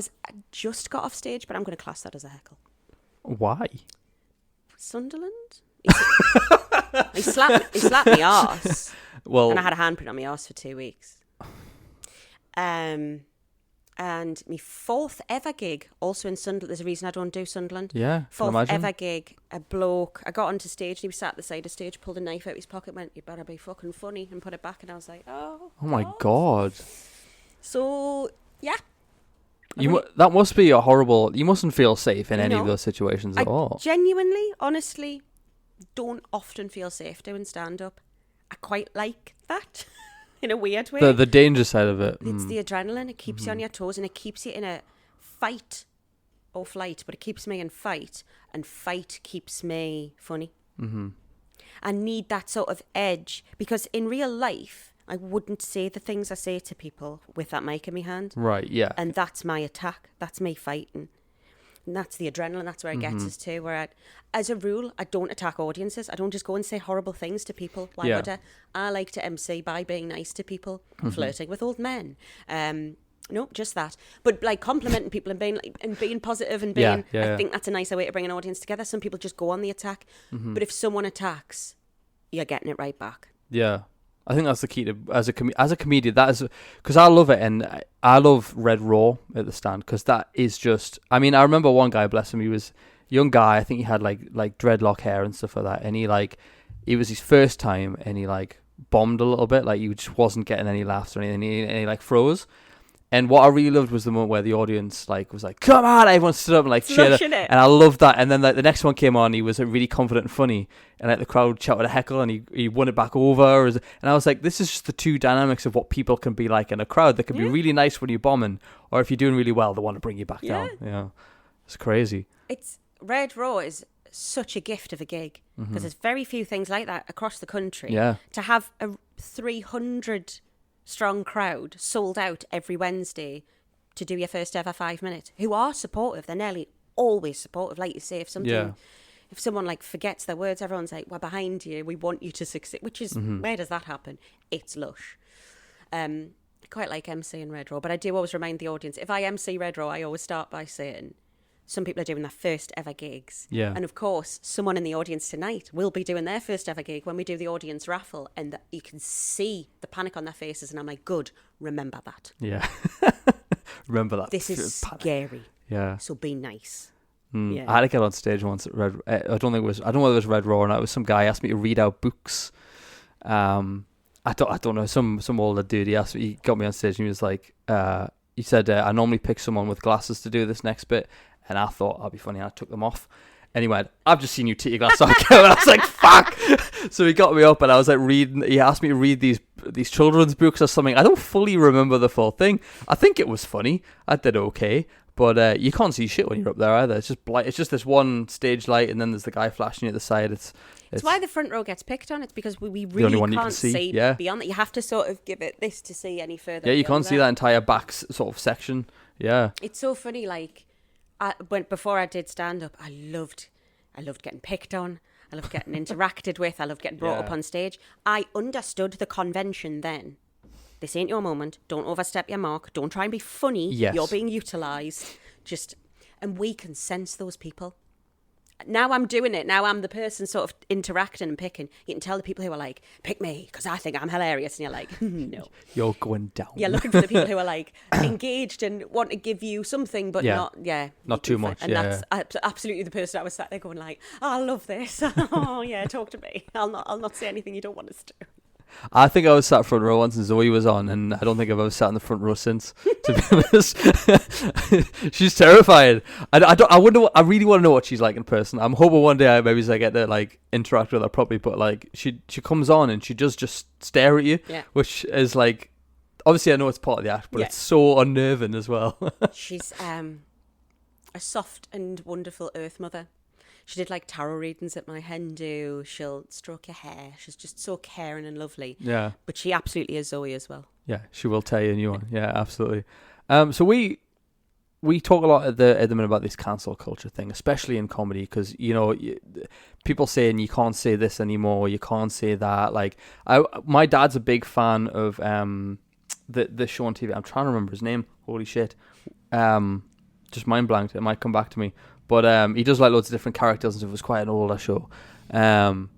just got off stage, but I'm going to class that as a heckle. Why? Sunderland? He slapped me arse. Well, and I had a handprint on my arse for 2 weeks. And my fourth ever gig, also in Sunderland. There's a reason I don't do Sunderland. Yeah, fourth ever gig, a bloke. I got onto stage and he was sat at the side of stage, pulled a knife out of his pocket, went, "You better be fucking funny," and put it back. And I was like, "Oh my God." So yeah. That must be a horrible. You mustn't feel safe in any of those situations at all. Genuinely, honestly, don't often feel safe doing stand up. I quite like that. In a weird way. The danger side of it. It's the adrenaline. It keeps you on your toes and it keeps you in a fight or flight, but it keeps me in fight, and fight keeps me funny. Mm-hmm. I need that sort of edge because in real life, I wouldn't say the things I say to people with that mic in my hand. Right, yeah. And that's my attack. That's me fighting. And that's the adrenaline. That's where it gets us to. Where as a rule, I don't attack audiences. I don't just go and say horrible things to people. Why would I? I like to MC by being nice to people, flirting with old men. No, just that. But like complimenting people and being positive and being. I think that's a nicer way to bring an audience together. Some people just go on the attack, but if someone attacks, you're getting it right back. Yeah. I think that's the key to as a comedian. That is because I love it, and I love Red Raw at the stand because that is just. I mean, I remember one guy, bless him, he was a young guy. I think he had like dreadlock hair and stuff like that, and it was his first time, and he like bombed a little bit, like he just wasn't getting any laughs or anything, and he like froze. And what I really loved was the moment where the audience like was like, "Come on!" Everyone stood up and like cheered, and I loved that. And then like the next one came on, he was really confident and funny, and like the crowd shouted a heckle, and he won it back over. And I was like, this is just the two dynamics of what people can be like in a crowd. They can be really nice when you're bombing, or if you're doing really well, they want to bring you back down. Yeah, it's crazy. It's Red Raw is such a gift of a gig because there's very few things like that across the country. Yeah, to have a 300 strong crowd sold out every Wednesday to do your first ever 5 minutes, who are supportive. They're nearly always supportive. Like you say, if someone like forgets their words, everyone's like, "We're behind you. We want you to succeed." Which is where does that happen? It's lush. I quite like MCing Red Raw, but I do always remind the audience, if I MC Red Raw, I always start by saying, some people are doing their first ever gigs. Yeah. And of course, someone in the audience tonight will be doing their first ever gig when we do the audience raffle, and you can see the panic on their faces. And I'm like, good, remember that. Yeah. Remember that. This is scary. Yeah. So be nice. Yeah. I had to get on stage once at Red. I don't know whether it was Red Raw or not. It was some guy asked me to read out books. I don't know, some older dude. He got me on stage and he was like, he said, I normally pick someone with glasses to do this next bit. And I thought, that'd be funny. And I took them off. And he went, "I've just seen you take your glass off." And I was like, fuck. So he got me up and I was like he asked me to read these children's books or something. I don't fully remember the full thing. I think it was funny. I did okay. But you can't see shit when you're up there either. It's just it's just this one stage light and then there's the guy flashing you at the side. It's why the front row gets picked on. It's because we really can't see beyond that. You have to sort of give it this to see any further. Yeah, you can't see that entire back sort of section. Yeah. It's so funny, like, before I did stand-up, I loved getting picked on. I loved getting interacted with. I loved getting brought up on stage. I understood the convention then. This ain't your moment. Don't overstep your mark. Don't try and be funny. Yes. You're being utilised. And we can sense those people. now I'm doing it. Now I'm the person sort of interacting and picking. You can tell the people who are like, pick me because I think I'm hilarious. And you're like, no. You're going down. You're looking for the people who are like engaged and want to give you something, but not too much. And that's absolutely the person I was sat there going like, oh, I love this. Oh yeah, talk to me. I'll not say anything you don't want us to. I think I was sat front row once and Zoe was on, and I don't think I've ever sat in the front row since, to be honest. She's terrified. I really want to know what she's like in person. I'm hoping one day I get to like interact with her properly, but like she comes on and she does just stare at you, which is like, obviously I know it's part of the act, but it's so unnerving as well. She's a soft and wonderful earth mother. She did like tarot readings at my hen do. She'll stroke your hair. She's just so caring and lovely. Yeah. But she absolutely is Zoe as well. Yeah, she will tell you a new one. Yeah, absolutely. So we talk a lot at the minute about this cancel culture thing, especially in comedy, because people saying you can't say this anymore, you can't say that. Like, my dad's a big fan of the show on TV. I'm trying to remember his name. Holy shit. Just mind blanked. It might come back to me. But he does like loads of different characters and stuff. It was quite an older show. And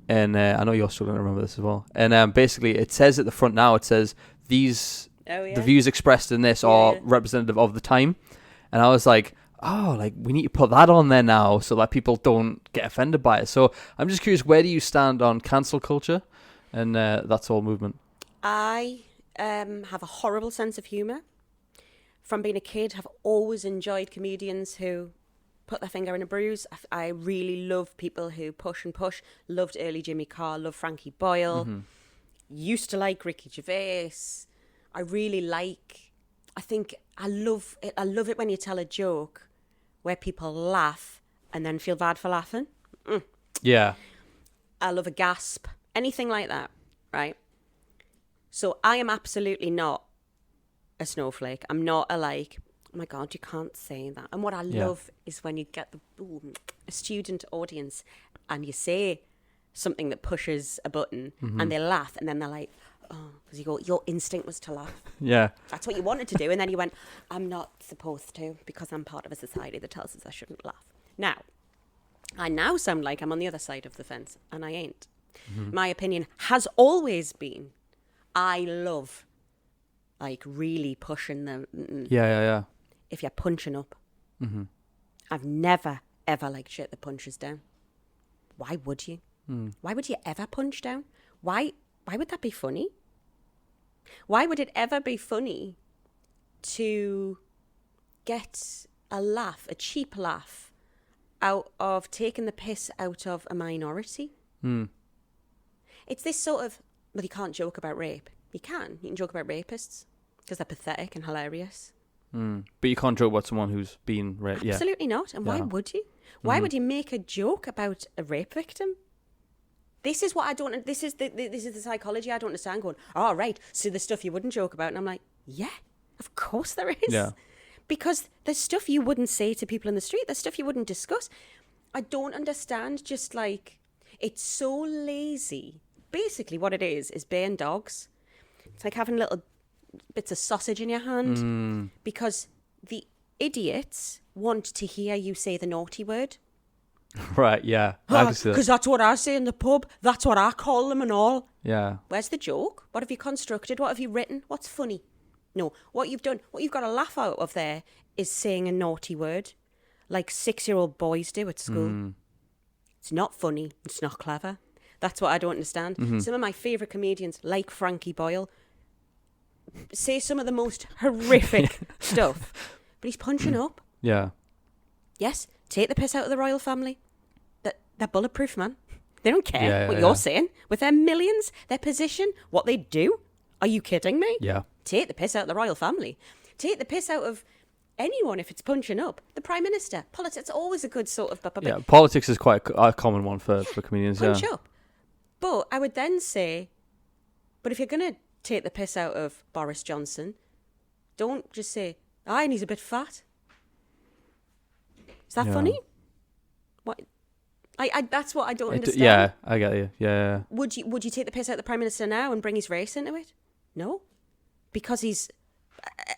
I know you're struggling to remember this as well. And basically it says at the front now, it says the views expressed in this are representative of the time. And I was like, we need to put that on there now so that people don't get offended by it. So I'm just curious, where do you stand on cancel culture and that whole movement? I have a horrible sense of humour. From being a kid, have always enjoyed comedians who put their finger in a bruise. I really love people who push and push. Loved early Jimmy Carr, loved Frankie Boyle. Mm-hmm. Used to like Ricky Gervais. I love it. I love it when you tell a joke where people laugh and then feel bad for laughing. Yeah. I love a gasp. Anything like that, right? So I am absolutely not a snowflake. I'm not a like, oh my God, you can't say that. And what I love is when you get a student audience and you say something that pushes a button and they laugh and then they're like, oh, because you go, your instinct was to laugh. Yeah. That's what you wanted to do. And then you went, I'm not supposed to because I'm part of a society that tells us I shouldn't laugh. Now, I now sound like I'm on the other side of the fence and I ain't. Mm-hmm. My opinion has always been, I love like really pushing them. Yeah. If you're punching up. Mm-hmm. I've never, ever liked shit that punches down. Why would you? Why would you ever punch down? Why would that be funny? Why would it ever be funny to get a laugh, a cheap laugh, out of taking the piss out of a minority? It's this sort of, well, you can't joke about rape. You can joke about rapists because they're pathetic and hilarious. But you can't joke about someone who's been raped. Absolutely not. And why would you? Why would you make a joke about a rape victim? This is what I don't. This is the psychology I don't understand. Going, oh right, so the stuff you wouldn't joke about, and I'm like, yeah, of course there is. Yeah. Because there's stuff you wouldn't say to people in the street. There's stuff you wouldn't discuss. I don't understand. Just like, it's so lazy. Basically, what it is baying dogs. It's like having little bits of sausage in your hand because the idiots want to hear you say the naughty word. Right, yeah. Because that's what I say in the pub. That's what I call them and all. Yeah. Where's the joke? What have you constructed? What have you written? What's funny? No, what you've done, what you've got to laugh out of there is saying a naughty word like 6-year-old boys do at school. It's not funny. It's not clever. That's what I don't understand. Some of my favourite comedians, like Frankie Boyle, say some of the most horrific stuff, but he's punching up. Yeah. Yes, take the piss out of the royal family. They're bulletproof, man. They don't care what you're saying. With their millions, their position, what they do. Are you kidding me? Yeah. Take the piss out of the royal family. Take the piss out of anyone if it's punching up. The Prime Minister. Politics, it's always a good sort of... Yeah, politics is quite a common one for comedians. Punch up. But I would then say, but if you're going to take the piss out of Boris Johnson, don't just say, and he's a bit fat. Is that funny? What? I that's what I don't understand. Yeah, I get you. Yeah. Would you take the piss out of the Prime Minister now and bring his race into it? No. Because he's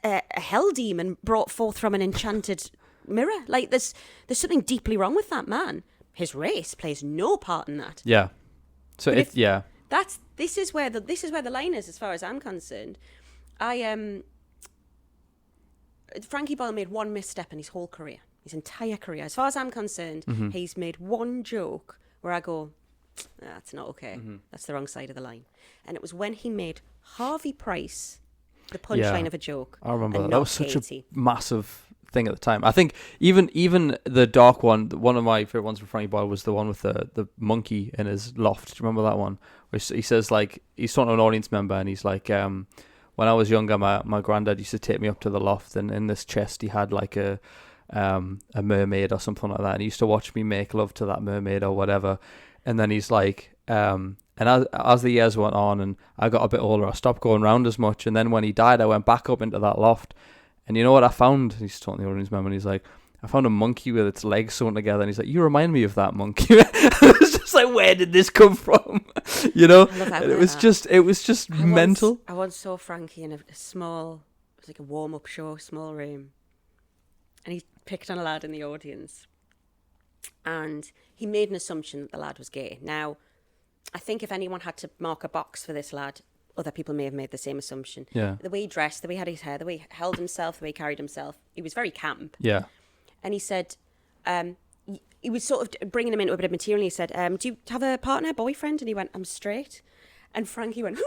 a hell demon brought forth from an enchanted mirror. Like, there's something deeply wrong with that man. his race plays no part in that. Yeah. So This is where the line is, as far as I'm concerned. Frankie Boyle made one misstep in his whole career, his entire career. As far as I'm concerned, he's made one joke where I go, that's not okay. That's the wrong side of the line. And it was when he made Harvey Price the punchline of a joke. I remember that. That Was such a massive thing at the time. I think even the dark one of my favorite ones from Frankie Boyle was the one with the monkey in his loft. Do you remember that one? Where he says, like, he's talking to an audience member and he's like, when I was younger, my granddad used to take me up to the loft, and in this chest he had like a mermaid or something like that, and he used to watch me make love to that mermaid or whatever. And then he's like, and as the years went on and I got a bit older, I stopped going around as much. And then when he died, I went back up into that loft, and you know what I found? He's talking to the audience member, and he's like, I found a monkey with its legs sewn together, and he's like, you remind me of that monkey. It was just like, where did this come from? You know, it was just mental. I once saw Frankie in a small, it was like a warm-up show, small room, and he picked on a lad in the audience, and he made an assumption that the lad was gay. Now, I think if anyone had to mark a box for this lad, other people may have made the same assumption. Yeah. The way he dressed, the way he had his hair, the way he held himself, the way he carried himself, he was very camp. Yeah. And he said, he was sort of bringing him into a bit of material. He said, do you have a partner, boyfriend? And he went, I'm straight. And Frankie went,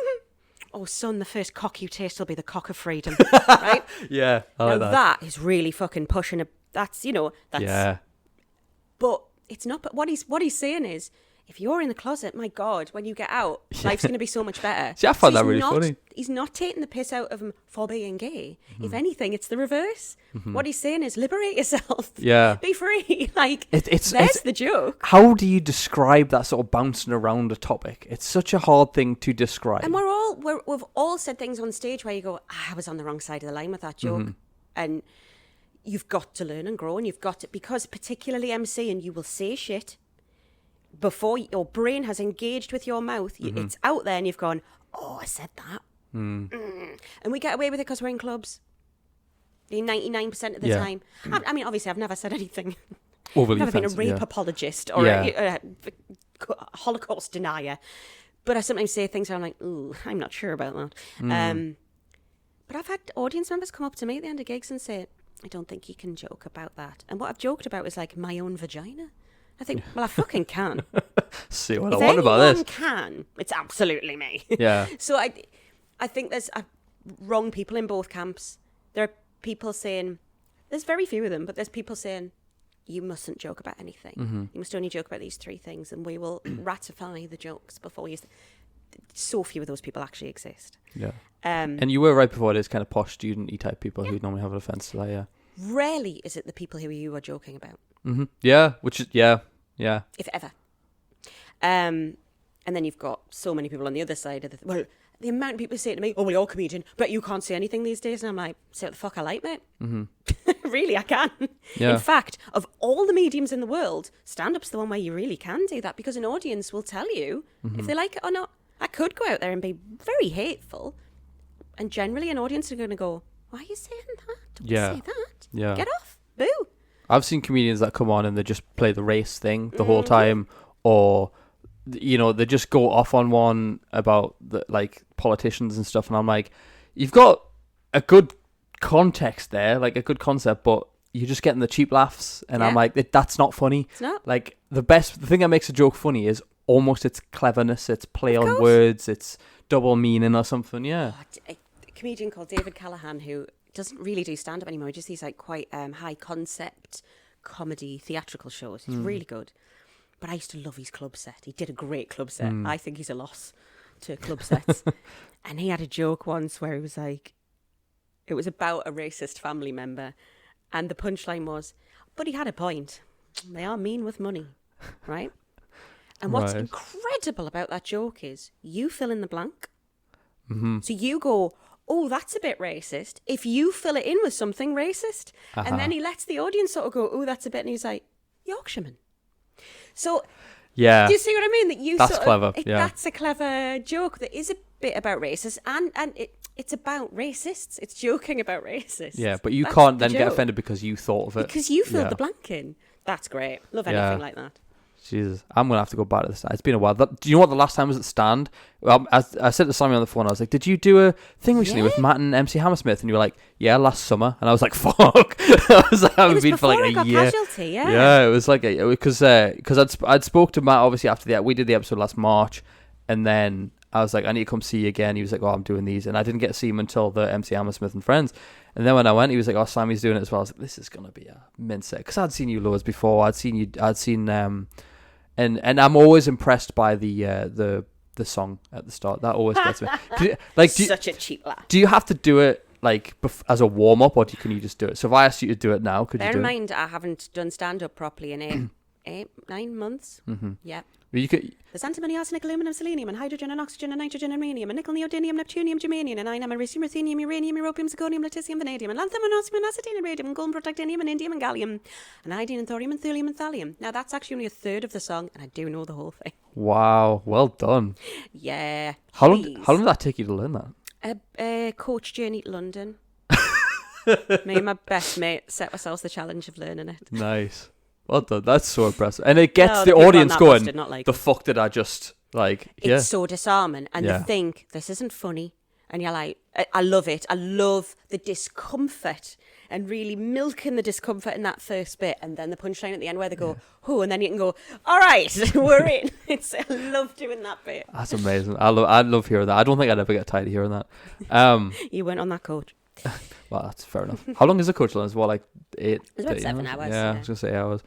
oh, son, the first cock you taste will be the cock of freedom. Right? Yeah, I like that is really fucking pushing that's. Yeah. But it's not, but what he's saying is, if you're in the closet, my God, when you get out, life's going to be so much better. See, I find that really funny. He's not taking the piss out of him for being gay. If anything, it's the reverse. What he's saying is, liberate yourself. Yeah. Be free. Like, it's the joke. How do you describe that sort of bouncing around a topic? It's such a hard thing to describe. And we've all said things on stage where you go, I was on the wrong side of the line with that joke. And you've got to learn and grow, and you've got to, because particularly MCing, you will say shit before your brain has engaged with your mouth. It's out there and you've gone, oh, I said that. And we get away with it because we're in clubs 99% of the time. I mean, obviously I've never said anything. I've never been a rape apologist or a Holocaust denier, but I sometimes say things where I'm like, ooh, I'm not sure about that. But I've had audience members come up to me at the end of gigs and say, I don't think you can joke about that. And what I've joked about is like my own vagina. I think, well, I fucking can. See what I want about this. If anyone can, it's absolutely me. Yeah. So I think there's wrong people in both camps. There are people saying, there's very few of them, but there's people saying, you mustn't joke about anything. You must only joke about these three things, and we will ratify the jokes before you. So few of those people actually exist. Yeah. And you were right before, it is kind of posh student-y type people who normally have an offence to that, yeah. Rarely is it the people who you are joking about. Yeah, which is, yeah. If ever. And then you've got so many people on the other side of the amount of people say to me, oh, well, you're a comedian, but you can't say anything these days. And I'm like, say what the fuck I like, mate. Really, I can. Yeah. In fact, of all the mediums in the world, stand-up's the one where you really can do that, because an audience will tell you if they like it or not. I could go out there and be very hateful, and generally an audience are going to go, why are you saying that? Don't say that. Yeah. Get off. Boo. I've seen comedians that come on and they just play the race thing the whole time, or they just go off on one about like politicians and stuff, and I'm like, you've got a good context there, like a good concept, but you're just getting the cheap laughs, and I'm like, that's not funny. It's not. Like the thing that makes a joke funny is almost its cleverness, its play on words, its double meaning or something. Yeah. A comedian called David Callahan who doesn't really do stand-up anymore. Just these like quite high concept comedy theatrical shows. He's really good. But I used to love his club set. He did a great club set. I think he's a loss to club sets. And he had a joke once where he was like, it was about a racist family member, and the punchline was, but he had a point. They are mean with money, right? And what's incredible about that joke is you fill in the blank. So you go, oh, that's a bit racist, if you fill it in with something racist. And then he lets the audience sort of go, oh, that's a bit, and he's like, Yorkshireman. So, yeah, do you see what I mean? That's clever. That's a clever joke that is a bit about racists, and it's about racists. It's joking about racists. Yeah, but you can't then get offended because you thought of it. Because you filled the blank in. That's great. Love anything like that. Jesus, I'm gonna have to go back to the stand. It's been a while. Do you know what the last time was at stand? Well, I said to Sammy on the phone, I was like, "Did you do a thing recently with Matt and MC Hammersmith?" And you were like, "Yeah, last summer." And I was like, "Fuck!" I was like, "I haven't been for like a year." Casualty, yeah. Yeah, it was like because I'd spoke to Matt obviously after that. We did the episode last March, and then I was like, "I need to come see you again." He was like, "Oh, I'm doing these," and I didn't get to see him until the MC Hammersmith and Friends. And then when I went, he was like, "Oh, Sammy's doing it as well." I was like, "This is gonna be a mint set," because I'd seen you loads before. I'd seen and I'm always impressed by the song at the start. That always gets me. Such a cheap laugh. Do you have to do it like as a warm up, or can you just do it? So if I asked you to do it now, could you do it? Bear in mind, I haven't done stand up properly in 9 months. Mm-hmm. Yeah. You could. There's antimony, arsenic, aluminum, selenium, and hydrogen, and oxygen, and nitrogen, and rhenium, and nickel, neodymium, neptunium, germanium, and iron, americium, ruthenium, uranium, europium, zirconium, lutetium, vanadium, and lanthanum, and osmium, and acetine, and radium, and gold, protactinium, and indium, and gallium, and iodine, and thorium, and thulium, and thallium. Now, that's actually only a third of the song, and I do know the whole thing. Wow, well done. Yeah. How long did that take you to learn that? A coach journey to London. Me and my best mate set ourselves the challenge of learning it. Nice. Well done. That's so impressive. And it gets the the audience going, like the fuck did I just, like, yeah. It's so disarming. And they think, this isn't funny. And you're like, I love it. I love the discomfort and really milking the discomfort in that first bit. And then the punchline at the end where they go, oh, and then you can go, all right, we're in. I love doing that bit. That's amazing. I love hearing that. I don't think I'd ever get tired of hearing that. You went on that coach. Well, that's fair enough. How long is the coach lunch? Well, like 8? It's about 7 hours. Yeah, I was going to say hours.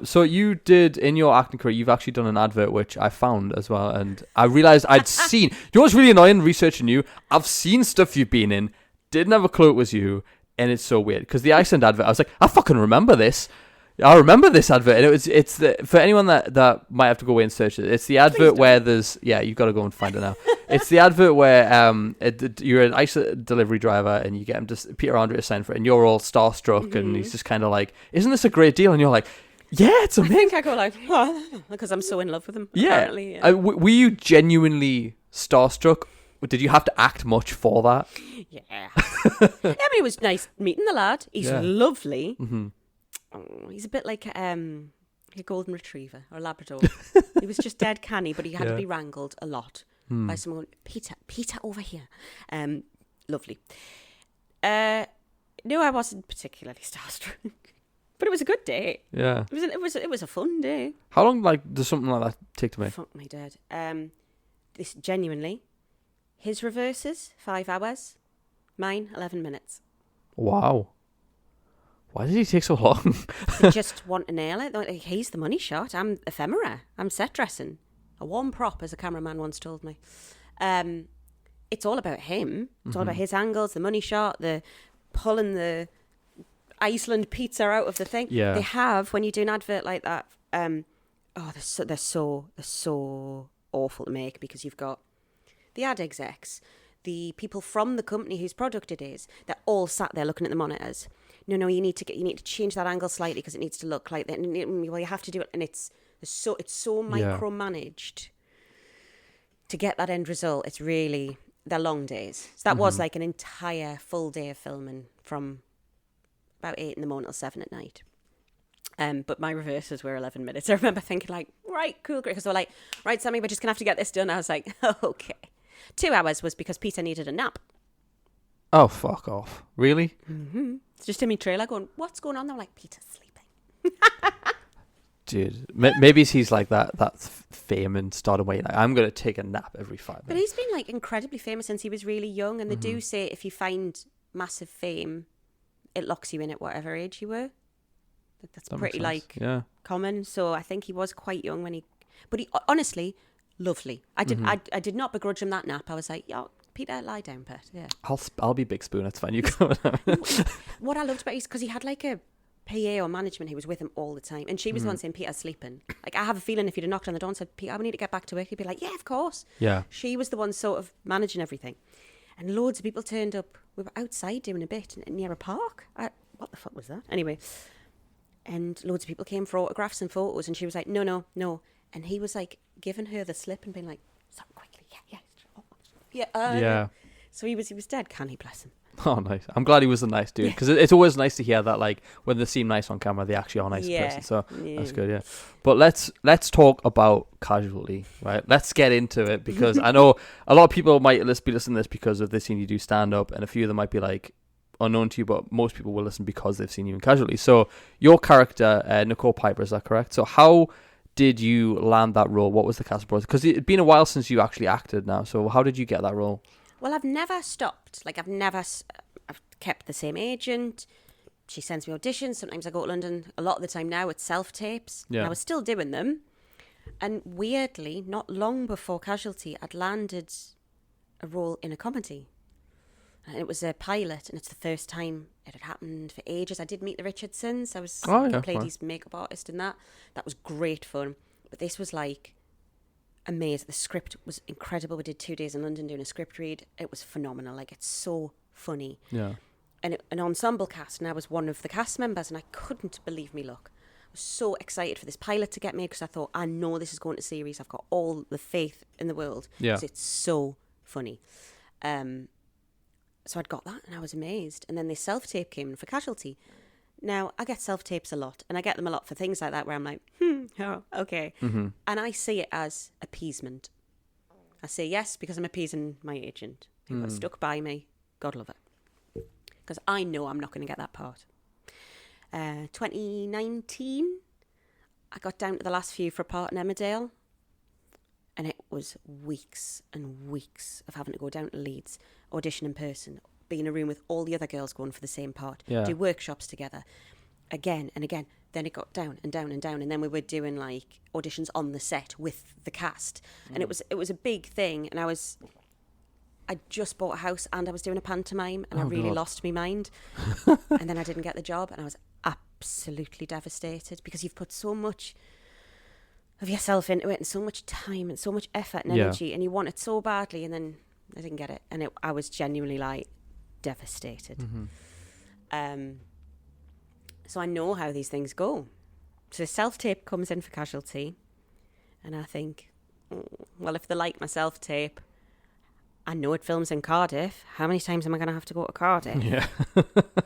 So you did, in your acting career, you've actually done an advert, which I found as well, and I realised I'd seen, you know what's really annoying researching you? I've seen stuff you've been in, didn't have a clue it was you, and it's so weird, because the Iceland advert, I was like, I fucking remember this. I remember this advert, and for anyone that might have to go away and search it, it's the advert where there's, you've got to go and find it now. It's the advert where you're an ice delivery driver, and you get him to, Peter Andre to sign for it, and you're all starstruck, and he's just kind of like, isn't this a great deal? And you're like, yeah, it's amazing. I think I go like, oh, because I'm so in love with him. Yeah. Apparently, yeah. Were you genuinely starstruck? Did you have to act much for that? Yeah. I mean, it was nice meeting the lad. He's lovely. Mm-hmm. Oh, he's a bit like a golden retriever or a Labrador. He was just dead canny, but he had to be wrangled a lot by someone. Peter over here. Lovely. No, I wasn't particularly starstruck. But it was a good day. Yeah. It was a fun day. How long does something like that take to make? Fuck me dead. This genuinely, his reverses 5 hours, mine 11 minutes. Wow. Why did he take so long? They just want to nail it. Like, he's the money shot. I'm ephemera. I'm set dressing. A warm prop, as a cameraman once told me. It's all about him. It's all about his angles, the money shot, the pulling the Iceland pizza out of the thing. Yeah. They have, when you do an advert like that, they're so awful to make, because you've got the ad execs, the people from the company whose product it is, they're all sat there looking at the monitors. No, you need to change that angle slightly because it needs to look like that. Well, you have to do it, and it's so micromanaged to get that end result. It's really, they're long days. So that was like an entire full day of filming from about 8 in the morning till 7 at night. But my reverses were 11 minutes. I remember thinking like, right, cool, great. Because they were like, right, Sammy, we're just going to have to get this done. I was like, okay. 2 hours was because Peter needed a nap. Oh, fuck off. Really? Mm-hmm. It's just in my trailer going, what's going on? They're like, Peter's sleeping. Dude, maybe he's like that fame and stardom where you're like, I'm going to take a nap every 5 minutes. But he's been like incredibly famous since he was really young. And they do say if you find massive fame, it locks you in at whatever age you were. That's pretty like common. So I think he was quite young when but he honestly, lovely. I did not begrudge him that nap. I was like, yo, Peter, lie down, pet. Yeah. I'll be Big Spoon. It's fine. You go. What I loved about it is because he had like a PA or management who was with him all the time, and she was the one saying, Peter's sleeping. Like, I have a feeling if you'd have knocked on the door and said, Peter, we need to get back to work, he'd be like, yeah, of course. Yeah. She was the one sort of managing everything. And loads of people turned up. We were outside doing a bit near a park. What the fuck was that? Anyway. And loads of people came for autographs and photos, and she was like, no. And he was like giving her the slip and being like, stop quickly. Yeah. So he was dead canny, bless him. Oh, nice. I'm glad he was a nice dude, because it's always nice to hear that, like, when they seem nice on camera, they actually are nice in person. So that's good, yeah. But let's talk about Casualty, right? Let's get into it, because I know a lot of people might be listening to this because of they've seen you do stand-up, and a few of them might be, like, unknown to you, but most people will listen because they've seen you in Casualty. So your character, Nicole Piper, is that correct? So how did you land that role? What was the casting process? Because it'd been a while since you actually acted now, so how did you get that role? Well, I've never stopped. Like, I've kept the same agent. She sends me auditions. Sometimes I go to London. A lot of the time now it's self-tapes. Yeah. And I was still doing them. And weirdly, not long before Casualty, I'd landed a role in a comedy. And it was a pilot, and it's the first time it had happened for ages. I did meet the Richardsons. I played his makeup artist in that. That was great fun. But this was like amazing. The script was incredible. We did 2 days in London doing a script read. It was phenomenal. Like, it's so funny. Yeah. And an ensemble cast, and I was one of the cast members, and I couldn't believe me luck. I was so excited for this pilot to get made, because I thought, I know this is going to series. I've got all the faith in the world. Yeah. Because it's so funny. So I'd got that, and I was amazed. And then this self-tape came in for Casualty. Now, I get self-tapes a lot, and I get them a lot for things like that where I'm like, oh, okay. Mm-hmm. And I see it as appeasement. I say yes because I'm appeasing my agent, who got stuck by me. God love her. Because I know I'm not going to get that part. 2019, I got down to the last few for a part in Emmerdale, and it was weeks and weeks of having to go down to Leeds, audition in person, be in a room with all the other girls going for the same part, do workshops together, again and again. Then it got down and down and down, and then we were doing like auditions on the set with the cast, and it was a big thing. And I just bought a house, and I was doing a pantomime, and I really lost my mind. And then I didn't get the job, and I was absolutely devastated, because you've put so much of yourself into it, and so much time, and so much effort and energy, and you want it so badly, and then I didn't get it, and I was genuinely like devastated. So I know how these things go. So the self-tape comes in for Casualty, and I think, well, if they like my self-tape, I know it films in Cardiff. How many times am I going to have to go to Cardiff? Yeah.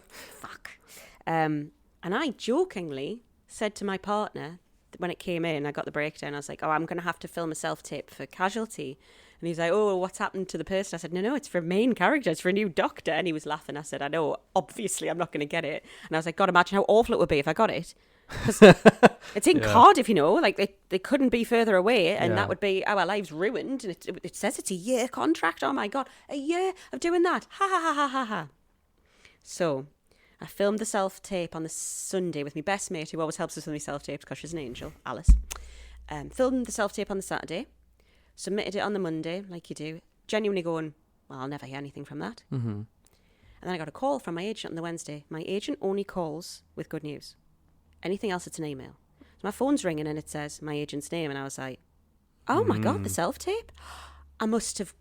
Fuck. And I jokingly said to my partner, when it came in, I got the breakdown, I was like, oh, I'm going to have to film a self-tape for Casualty. And he's like, oh, what's happened to the person? I said, no, it's for a main character. It's for a new doctor. And he was laughing. I said, I know, obviously I'm not going to get it. And I was like, God, imagine how awful it would be if I got it. Because it's in Cardiff, you know, like they couldn't be further away, and that would be our lives ruined. And it says it's a year contract. Oh my God, a year of doing that. Ha ha ha ha ha ha. So I filmed the self-tape on the Sunday with my best mate, who always helps us with my self-tapes because she's an angel, Alice. Filmed the self-tape on the Saturday, submitted it on the Monday, like you do, genuinely going, well, I'll never hear anything from that. Mm-hmm. And then I got a call from my agent on the Wednesday. My agent only calls with good news. Anything else, it's an email. So my phone's ringing and it says my agent's name, and I was like, oh my God, the self-tape? I must have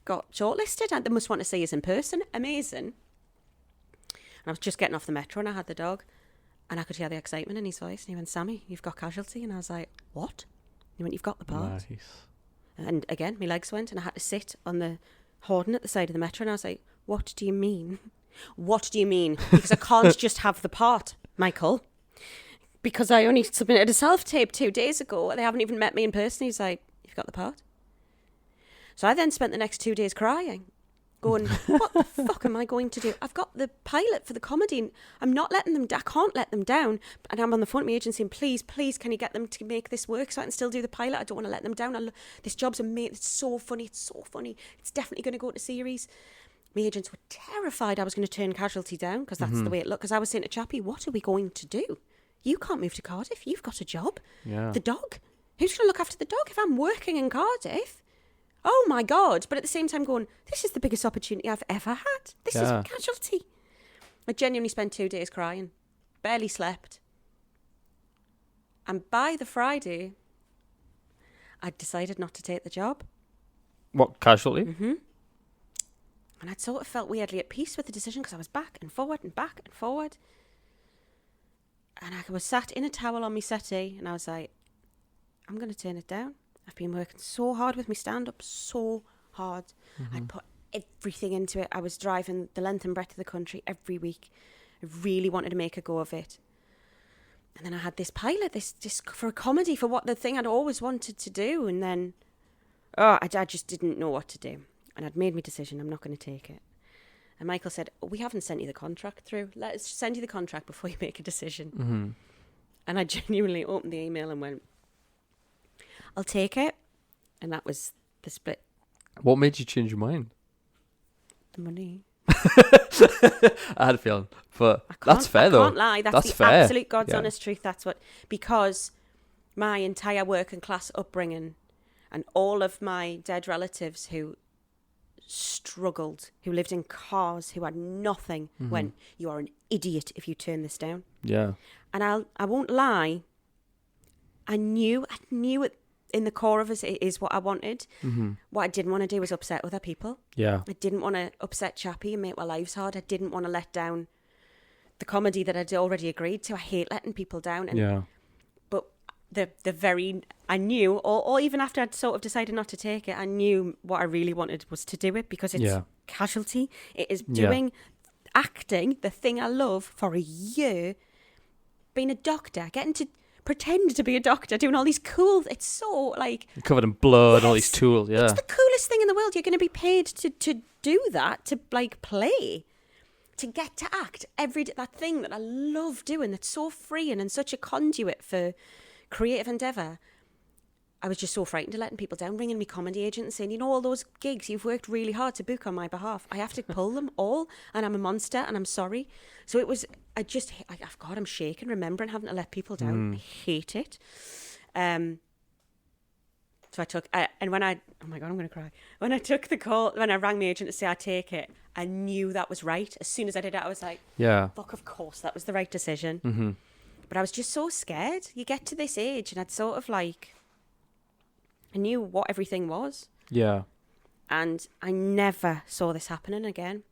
got shortlisted, and they must want to see us in person. Amazing. And I was just getting off the metro, and I had the dog, and I could hear the excitement in his voice, and he went, Sammy, you've got Casualty. And I was like, what? He went, you've got the part. Nice. And again, my legs went, and I had to sit on the hoarding at the side of the metro, and I was like, what do you mean? What do you mean? Because I can't just have the part, Michael. Because I only submitted a self-tape 2 days ago. They haven't even met me in person. He's like, you've got the part. So I then spent the next 2 days crying, going, what the fuck am I going to do? I've got the pilot for the comedy, and I'm not letting them, I can't let them down. And I'm on the phone to my agent saying, please, can you get them to make this work so I can still do the pilot? I don't want to let them down. This job's amazing. It's so funny. It's definitely going to go to series. My agents were terrified I was going to turn Casualty down, because that's the way it looked. Because I was saying to Chappie, what are we going to do? You can't move to Cardiff. You've got a job. Yeah. The dog. Who's going to look after the dog if I'm working in Cardiff? Oh my God. But at the same time going, this is the biggest opportunity I've ever had. This is Casualty. I genuinely spent 2 days crying. Barely slept. And by the Friday, I decided not to take the job. What, Casualty? Mm-hmm. And I'd sort of felt weirdly at peace with the decision, because I was back and forward and back and forward. And I was sat in a towel on my settee, and I was like, I'm going to turn it down. I've been working so hard with my stand-up, so hard. I'd put everything into it. I was driving the length and breadth of the country every week. I really wanted to make a go of it. And then I had this pilot, this for a comedy, for what the thing I'd always wanted to do. And then, I just didn't know what to do. And I'd made my decision, I'm not going to take it. And Michael said, we haven't sent you the contract through. Let's send you the contract before you make a decision. Mm-hmm. And I genuinely opened the email and went, I'll take it. And that was the split. What made you change your mind? The money. I had a feeling, but that's fair though. I can't lie. That's the fair. Absolute God's honest truth. That's what, because my entire working class upbringing and all of my dead relatives who struggled, who lived in cars, who had nothing, went, you are an idiot if you turn this down. Yeah. And I won't lie. I knew it in the core of us, it is what I wanted. Mm-hmm. What I didn't want to do was upset other people. Yeah. I didn't want to upset Chappie and make our lives hard. I didn't want to let down the comedy that I'd already agreed to. I hate letting people down. And, but I knew, or even after I'd sort of decided not to take it, I knew what I really wanted was to do it, because it's Casualty. It is doing acting, the thing I love, for a year, being a doctor, getting to pretend to be a doctor, doing all these cool, it's so like covered in blood, all these tools. Yeah, it's the coolest thing in the world. You're going to be paid to do that, to like play, to get to act every day, that thing that I love doing, that's so freeing and such a conduit for creative endeavour. I was just so frightened of letting people down, ringing me comedy agent and saying, all those gigs you've worked really hard to book on my behalf, I have to pull them all, and I'm a monster and I'm sorry. So it was, God, I'm shaking remembering having to let people down. I hate it. So I took, and when I, oh my God, I'm going to cry. When I took the call, when I rang the agent to say I take it, I knew that was right. As soon as I did it, I was like, fuck, of course, that was the right decision. Mm-hmm. But I was just so scared. You get to this age and I'd sort of like, I knew what everything was. Yeah. And I never saw this happening again.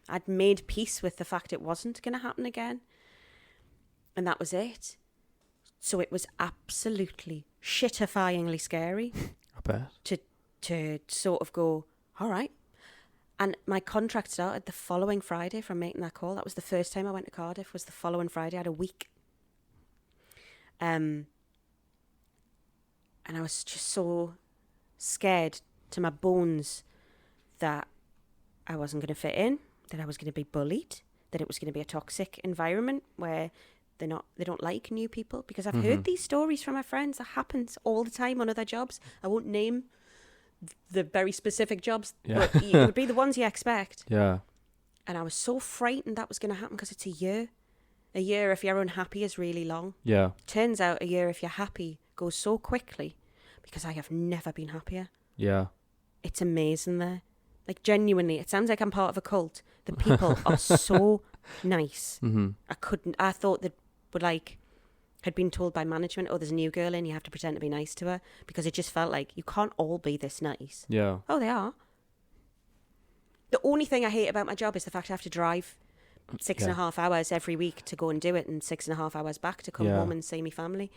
I'd made peace with the fact it wasn't going to happen again. And that was it. So it was absolutely shitifyingly scary. I bet. To sort of go, all right. And my contract started the following Friday from making that call. That was the first time I went to Cardiff, was the following Friday. I had a week. And I was just so scared to my bones that I wasn't going to fit in, that I was going to be bullied, that it was going to be a toxic environment where they don't like new people. Because I've heard these stories from my friends. That happens all the time on other jobs. I won't name the very specific jobs, but it would be the ones you expect. Yeah. And I was so frightened that was going to happen, because it's a year. A year, if you're unhappy, is really long. Yeah. Turns out a year, if you're happy, goes so quickly, because I have never been happier. Yeah. It's amazing there. Like, genuinely, it sounds like I'm part of a cult. The people are so nice. Mm-hmm. I thought that had been told by management, there's a new girl in, you have to pretend to be nice to her, because it just felt like you can't all be this nice. Yeah. Oh, they are. The only thing I hate about my job is the fact I have to drive 6.5 hours every week to go and do it, and 6.5 hours back to come home and see my family.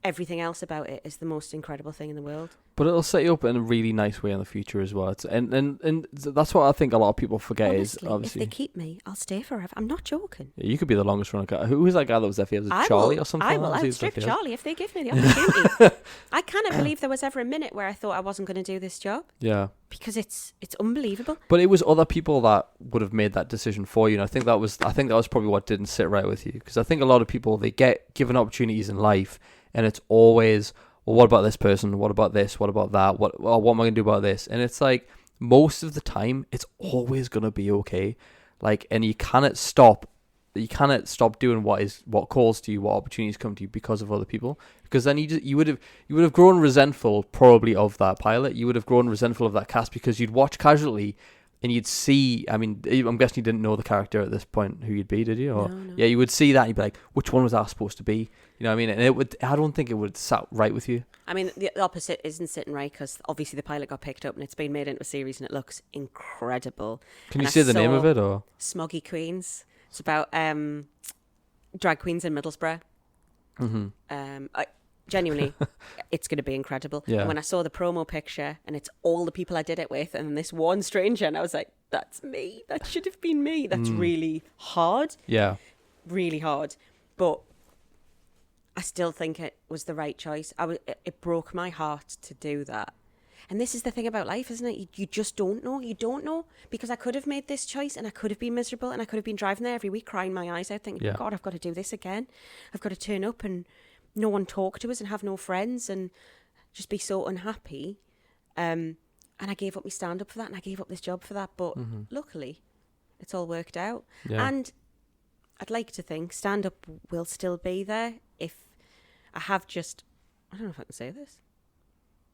Everything else about it is the most incredible thing in the world. But it'll set you up in a really nice way in the future as well. And that's what I think a lot of people forget. Honestly, is obviously, if they keep me, I'll stay forever. I'm not joking. Yeah, you could be the longest running guy. Who was that guy that was there for you? Was it Charlie or something? I will outstrip Charlie if they give me the opportunity. I cannot believe there was ever a minute where I thought I wasn't going to do this job. Yeah. Because it's unbelievable. But it was other people that would have made that decision for you, and I think that was probably what didn't sit right with you. Because I think a lot of people, they get given opportunities in life, and it's always, well, what about this person? What about this? What about that? What am I going to do about this? And it's like, most of the time, it's always going to be okay. Like, and you cannot stop doing what calls to you, what opportunities come to you because of other people. Because then you would have grown resentful probably of that pilot. You would have grown resentful of that cast, because you'd watch Casualty and you'd see, I mean, I'm guessing you didn't know the character at this point, who you'd be, did you? Or, no. Yeah, you would see that and you'd be like, which one was I supposed to be? You know what I mean? And I don't think it would sat right with you. I mean, the opposite isn't sitting right, because obviously the pilot got picked up and it's been made into a series and it looks incredible. Can you say the name of it? Or Smoggy Queens. It's about drag queens in Middlesbrough. Mm-hmm. genuinely, it's going to be incredible. Yeah. And when I saw the promo picture and it's all the people I did it with and this one stranger, and I was like, that's me. That should have been me. That's really hard. Yeah. Really hard. But I still think it was the right choice. It broke my heart to do that. And this is the thing about life, isn't it? You just don't know. You don't know. Because I could have made this choice and I could have been miserable and I could have been driving there every week crying my eyes out thinking, God, I've got to do this again. I've got to turn up and no one talk to us and have no friends and just be so unhappy. And I gave up my stand-up for that and I gave up this job for that. But luckily, it's all worked out. Yeah. And I'd like to think stand-up will still be there if I have just... I don't know if I can say this.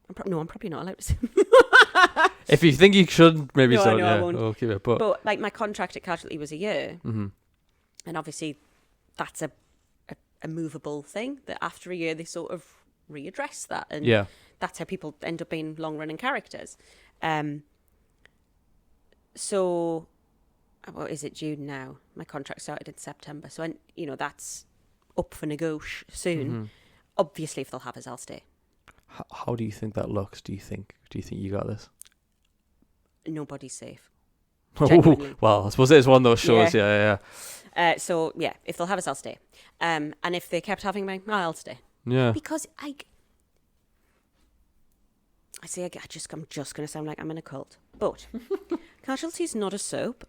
I'm probably not allowed to say. If you think you should, maybe No, so. I won't. We'll keep it. But like my contract at Casualty was a year, and obviously that's a movable thing. That after a year they sort of readdress that, and that's how people end up being long-running characters. So, what is it? June now. My contract started in September, so that's up for negotiation soon. Obviously, if they'll have us, I'll stay. How do you think that looks? Do you think you got this? Nobody's safe. Oh, well, I suppose it's one of those shows. Yeah. So yeah, if they'll have us, I'll stay. And if they kept having me, I'll stay. Yeah. Because I'm just going to sound like I'm in a cult, but Casualty's not a soap.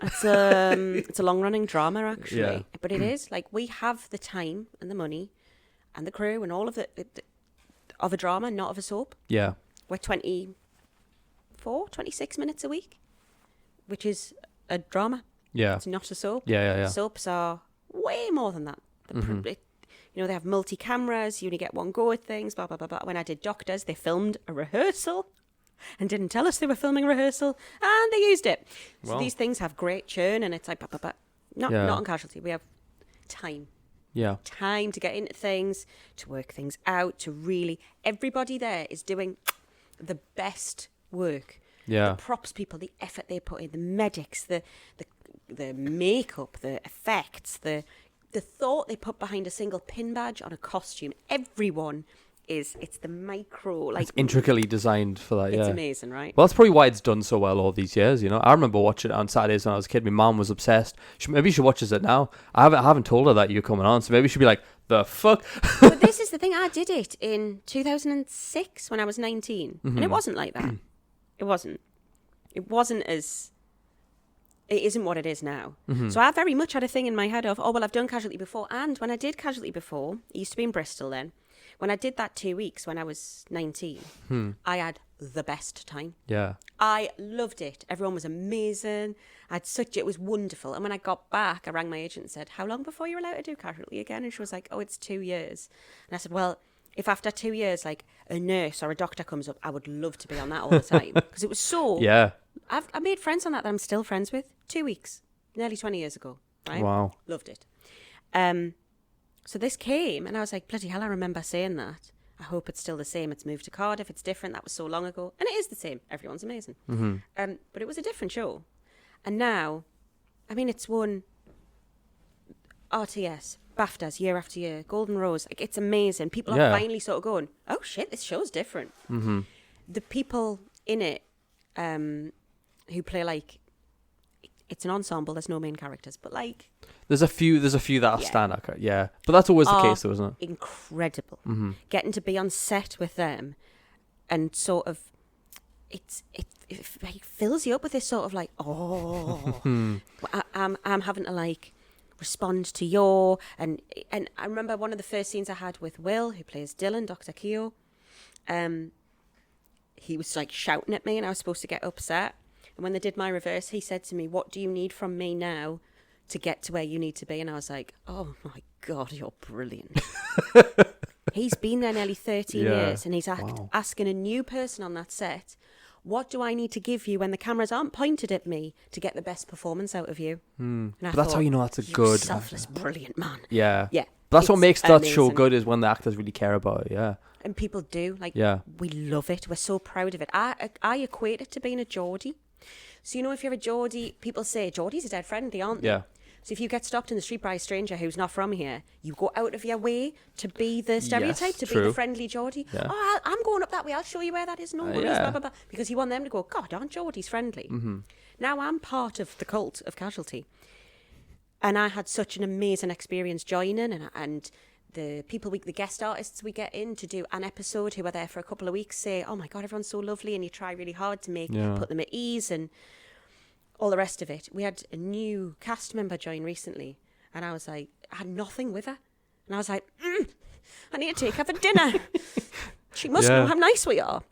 It's a long-running drama actually. Yeah. But it is like we have the time and the money and the crew and all of it of a drama, not of a soap. Yeah. We're 26 minutes a week, which is a drama. Yeah. It's not a soap. Yeah. Soaps are way more than that. They have multi-cameras, you only get one go at things, blah, blah, blah, blah. When I did Doctors, they filmed a rehearsal and didn't tell us they were filming a rehearsal, and they used it. So these things have great churn, and it's like, blah, blah, blah. Not on Casualty. We have time. Yeah. Time to get into things, to work things out, to really... Everybody there is doing the best work. Yeah. The props people, the effort they put in, the medics, the makeup, the effects, the thought they put behind a single pin badge on a costume. Everyone it's the micro... like it's intricately designed for that, It's amazing, right? Well, that's probably why it's done so well all these years, you know. I remember watching it on Saturdays when I was a kid. My mum was obsessed. Maybe she watches it now. I haven't told her that you're coming on, so maybe she'd be like, the fuck? But this is the thing. I did it in 2006 when I was 19. And it wasn't like that. It wasn't as... It isn't what it is now. So I very much had a thing in my head of, I've done Casualty before. And when I did Casualty before, it used to be in Bristol then. When I did that 2 weeks when I was 19, I had the best time. Yeah. I loved it. Everyone was amazing. It was wonderful. And when I got back, I rang my agent and said, how long before you're allowed to do Casualty again? And she was like, it's 2 years. And I said, well, if after 2 years, like a nurse or a doctor comes up, I would love to be on that all the time. Because it was so... Yeah. I made friends on that I'm still friends with. 2 weeks. Nearly 20 years ago. Right? Wow. Loved it. So this came and I was like, bloody hell, I remember saying that. I hope it's still the same. It's moved to Cardiff. It's different. That was so long ago. And it is the same. Everyone's amazing. But it was a different show. And now, it's won RTS, BAFTAs year after year, Golden Rose. Like, it's amazing. People are finally sort of going, oh shit, this show's different. The people in it who play like... It's an ensemble. There's no main characters, but like there's a few that are stand out. Yeah, but that's always the case, though, isn't it? Incredible. Getting to be on set with them, and sort of, it fills you up with this sort of like, I'm having to like respond to your and I remember one of the first scenes I had with Will, who plays Dylan, Dr. Keogh. He was like shouting at me, and I was supposed to get upset. And when they did my reverse, he said to me, what do you need from me now to get to where you need to be? And I was like, oh my God, you're brilliant. He's been there nearly 13 years and he's asking a new person on that set, what do I need to give you when the cameras aren't pointed at me to get the best performance out of you? And but that's how you know that's a good... selfless, brilliant man. Yeah. Yeah. But that's what makes that amazing. show good, is when the actors really care about it, yeah. And people do. Like, we love it. We're so proud of it. I equate it to being a Geordie. So, if you're a Geordie, people say, Geordies are dead friendly, aren't they? Yeah. So if you get stopped in the street by a stranger who's not from here, you go out of your way to be the stereotype, to be the friendly Geordie. Yeah. Oh, I'm going up that way. I'll show you where that is. No worries, blah, blah, blah. Because you want them to go, God, aren't Geordies friendly? Now I'm part of the cult of Casualty. And I had such an amazing experience joining, and the people, the guest artists we get in to do an episode who are there for a couple of weeks say, oh my God, everyone's so lovely, and you try really hard to put them at ease and all the rest of it. We had a new cast member join recently, and I was like, I had nothing with her. And I was like, I need to take her for dinner. She must know how nice we are.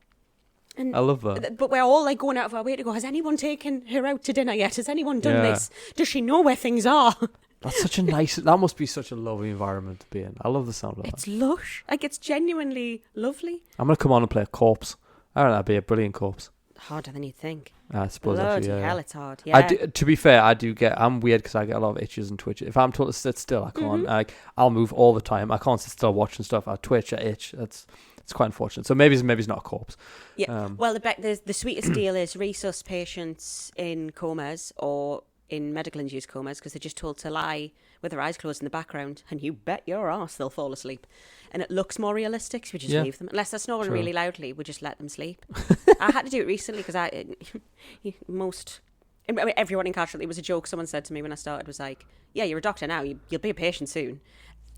And I love that. But we're all like going out of our way to go, has anyone taken her out to dinner yet? Has anyone done this? Does she know where things are? That's such a nice, that must be such a lovely environment to be in. I love the sound of that. It's lush. Like, it's genuinely lovely. I'm going to come on and play a corpse. I don't know, that'd be a brilliant corpse. Harder than you think. I suppose Bloody actually, hell, it's hard. Yeah. To be fair, I'm weird because I get a lot of itches and twitches. If I'm told to sit still, I can't. I'll move all the time. I can't sit still watching stuff. I twitch, I itch. It's quite unfortunate. So maybe it's not a corpse. Yeah. Well, the sweetest deal is resus patients in comas or in medical induced comas, because they're just told to lie with their eyes closed in the background, and you bet your arse they'll fall asleep. And it looks more realistic, so we just leave them. Unless they're snoring really loudly, we just let them sleep. I had to do it recently because everyone in Casualty, it was a joke someone said to me when I started, was like, yeah, you're a doctor now, you'll be a patient soon.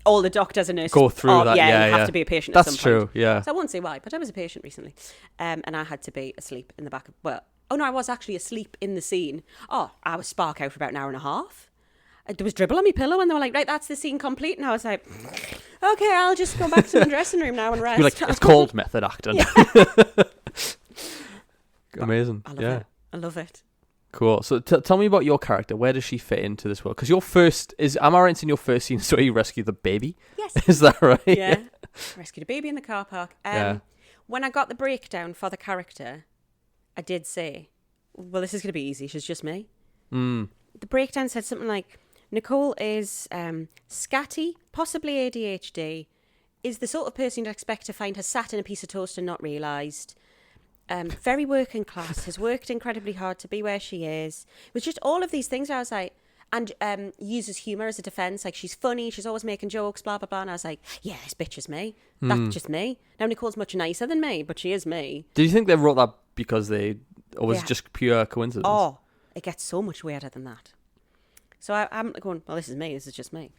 All the doctors and nurses go through that. Yeah, you have to be a patient That's at some point. true, yeah. So I won't say why, but I was a patient recently. And I had to be asleep in the back of, I was actually asleep in the scene. Oh, I was spark out for about an hour and a half. There was dribble on my pillow, and they were like, right, that's the scene complete. And I was like, okay, I'll just go back to the dressing room now and rest. You're like, it's called method acting. Amazing. I love it. I love it. Cool. So tell me about your character. Where does she fit into this world? Because your first am I right in saying your first scene is where you rescue the baby? Yes. Is that right? Yeah. Rescued a baby in the car park. When I got the breakdown for the character, I did say, well, this is going to be easy. She's just me. The breakdown said something like, Nicole is scatty, possibly ADHD, is the sort of person you'd expect to find her sat in a piece of toast and not realised. Very working class, has worked incredibly hard to be where she is. It was just all of these things where I was like, and uses humour as a defence, like she's funny, she's always making jokes, blah, blah, blah. And I was like, yeah, this bitch is me. That's just me. Now, Nicole's much nicer than me, but she is me. Did you think they wrote that because or was it just pure coincidence? Oh, it gets so much weirder than that. So I'm going, well, this is just me.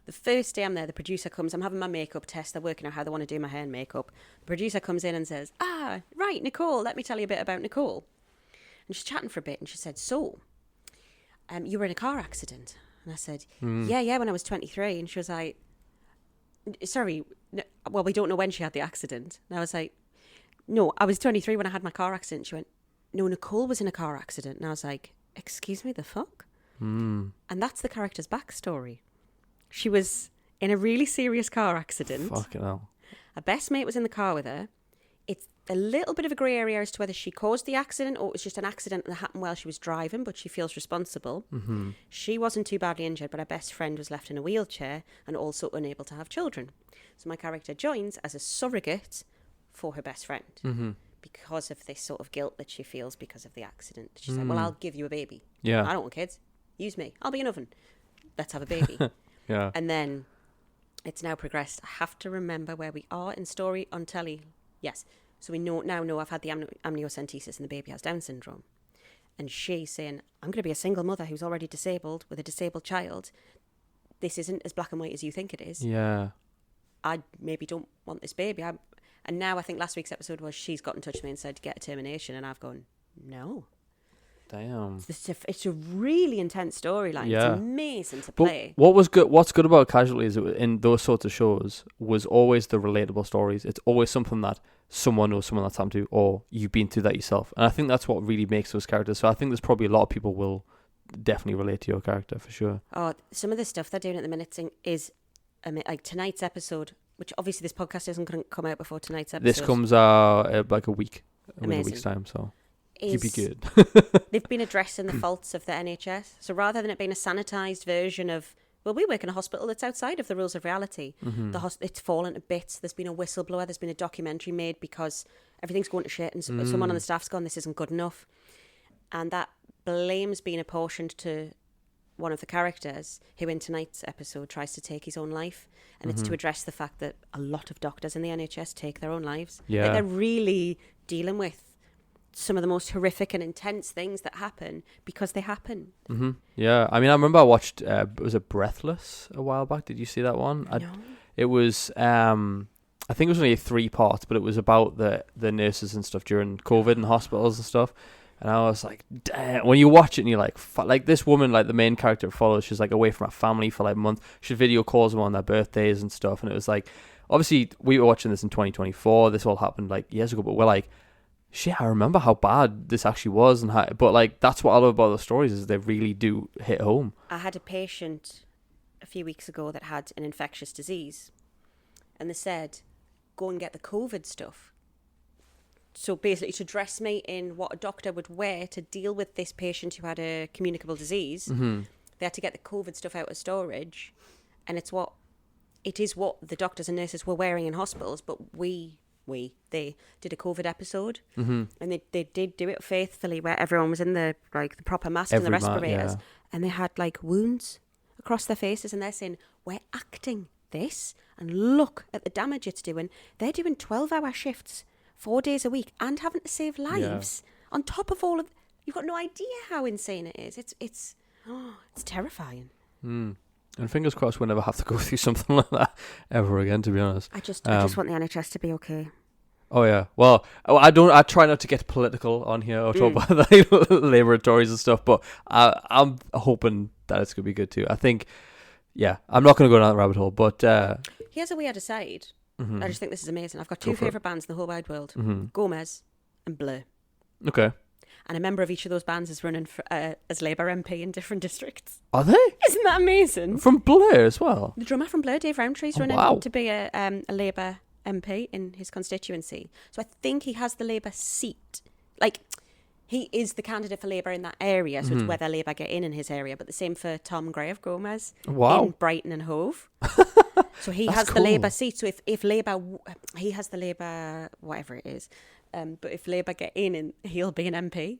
The first day I'm there, the producer comes, I'm having my makeup test, they're working out how they want to do my hair and makeup. The producer comes in and says, right, Nicole, let me tell you a bit about Nicole. And she's chatting for a bit, and she said, so, you were in a car accident. And I said, yeah, when I was 23. And she was like, sorry, well, we don't know when she had the accident. And I was like, no, I was 23 when I had my car accident. She went, no, Nicole was in a car accident. And I was like, excuse me, the fuck? And that's the character's backstory. She was in a really serious car accident. Fucking hell. Her best mate was in the car with her. It's a little bit of a grey area as to whether she caused the accident or it was just an accident that happened while she was driving, but she feels responsible. She wasn't too badly injured, but her best friend was left in a wheelchair and also unable to have children. So my character joins as a surrogate for her best friend because of this sort of guilt that she feels because of the accident. She's like, well, I'll give you a baby. Yeah. I don't want kids. Use me. I'll be an oven. Let's have a baby. Yeah. And then it's now progressed. I have to remember where we are in story on telly. Yes. So we now know I've had the amniocentesis and the baby has Down syndrome. And she's saying, I'm going to be a single mother who's already disabled with a disabled child. This isn't as black and white as you think it is. Yeah. I maybe don't want this baby. And now I think last week's episode was she's got in touch with me and said, get a termination. And I've gone, no. Damn. It's a really intense storyline. Yeah. It's amazing to play. But what's good about Casualty is in those sorts of shows was always the relatable stories. It's always something that someone knows someone that's happened to, or you've been through that yourself. And I think that's what really makes those characters. So I think there's probably a lot of people will definitely relate to your character for sure. Oh, some of the stuff they're doing at the minute is like tonight's episode, which obviously this podcast isn't going to come out before tonight's episode. This comes out like a week's time, so you'd be good. They've been addressing the faults of the NHS. So rather than it being a sanitised version of, well, we work in a hospital that's outside of the rules of reality. It's fallen to bits. There's been a whistleblower. There's been a documentary made because everything's going to shit and someone on the staff's gone, this isn't good enough. And that blame's been apportioned to one of the characters who in tonight's episode tries to take his own life, and it's to address the fact that a lot of doctors in the NHS take their own lives. Yeah. Like, they're really dealing with some of the most horrific and intense things that happen because they happen. Mm-hmm. Yeah, I mean, I remember I watched, was it Breathless a while back? Did you see that one? No. It was, I think it was only 3 parts, but it was about the nurses and stuff during COVID and hospitals and stuff. And I was like, damn, when you watch it and you're like this woman, like the main character follows, she's like away from her family for like a month. She video calls them on their birthdays and stuff. And it was like, obviously we were watching this in 2024. This all happened like years ago, but we're like, shit, I remember how bad this actually was. But like, that's what I love about those stories is they really do hit home. I had a patient a few weeks ago that had an infectious disease, and they said, go and get the COVID stuff. So basically to dress me in what a doctor would wear to deal with this patient who had a communicable disease, they had to get the COVID stuff out of storage. And it is what the doctors and nurses were wearing in hospitals, but they did a COVID episode, and they did do it faithfully, where everyone was in the proper mask and the respirators, and they had like wounds across their faces, and they're saying, we're acting this, and look at the damage it's doing. They're doing 12-hour shifts 4 days a week and having to save lives on top of all of. You've got no idea how insane it is. It's terrifying. And fingers crossed we'll never have to go through something like that ever again, to be honest. I just want the NHS to be okay. Oh yeah. Well, I try not to get political on here or talk about like Labour and Tories and stuff, but I'm hoping that it's gonna be good too. I think, yeah, I'm not gonna go down that rabbit hole, but here's a weird aside. I just think this is amazing. I've got 2 favourite bands in the whole wide world: Gomez and Blur. Okay. And a member of each of those bands is running for, as Labour MP in different districts. Are they? Isn't that amazing? From Blur as well? The drummer from Blur, Dave Roundtree's running to be a Labour MP in his constituency. So I think he has the Labour seat. Like, he is the candidate for Labour in that area, so it's whether Labour get in his area. But the same for Tom Gray of Gomez in Brighton and Hove. So he has the Labour seat. So if Labour, he has the Labour, whatever it is. But if Labour get in, he'll be an MP.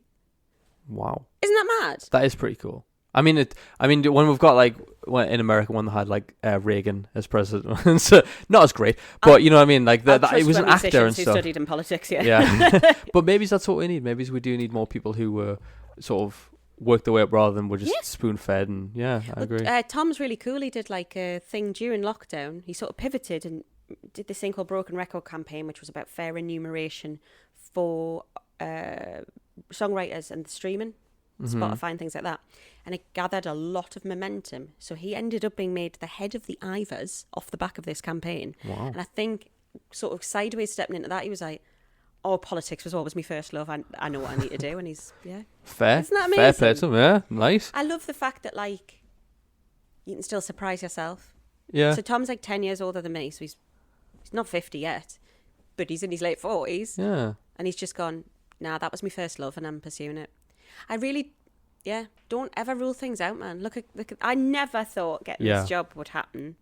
Wow. Isn't that mad? That is pretty cool. I mean, when we've got in America, when they had Reagan as president, so not as great, but you know what I mean. Like that, it was an actor and stuff. Who studied in politics, yeah. But maybe that's what we need. Maybe we do need more people who sort of work their way up rather than we're just spoon fed. And I agree. Tom's really cool. He did like a thing during lockdown. He sort of pivoted and did this thing called Broken Record campaign, which was about fair remuneration for songwriters and the streaming. Spotify and things like that, and it gathered a lot of momentum. So he ended up being made the head of the Ivors off the back of this campaign. Wow. And I think sort of sideways stepping into that, he was like, oh, politics was always my first love. I know what I need to do. And he's fair. Isn't that amazing? Fair play to him, yeah, nice. I love the fact that you can still surprise yourself. Yeah. So Tom's 10 years older than me, so he's not 50 yet, but he's in his late 40s. Yeah. And he's just gone, nah, that was my first love and I'm pursuing it. I really, don't ever rule things out, man. Look at. I never thought getting this job would happen.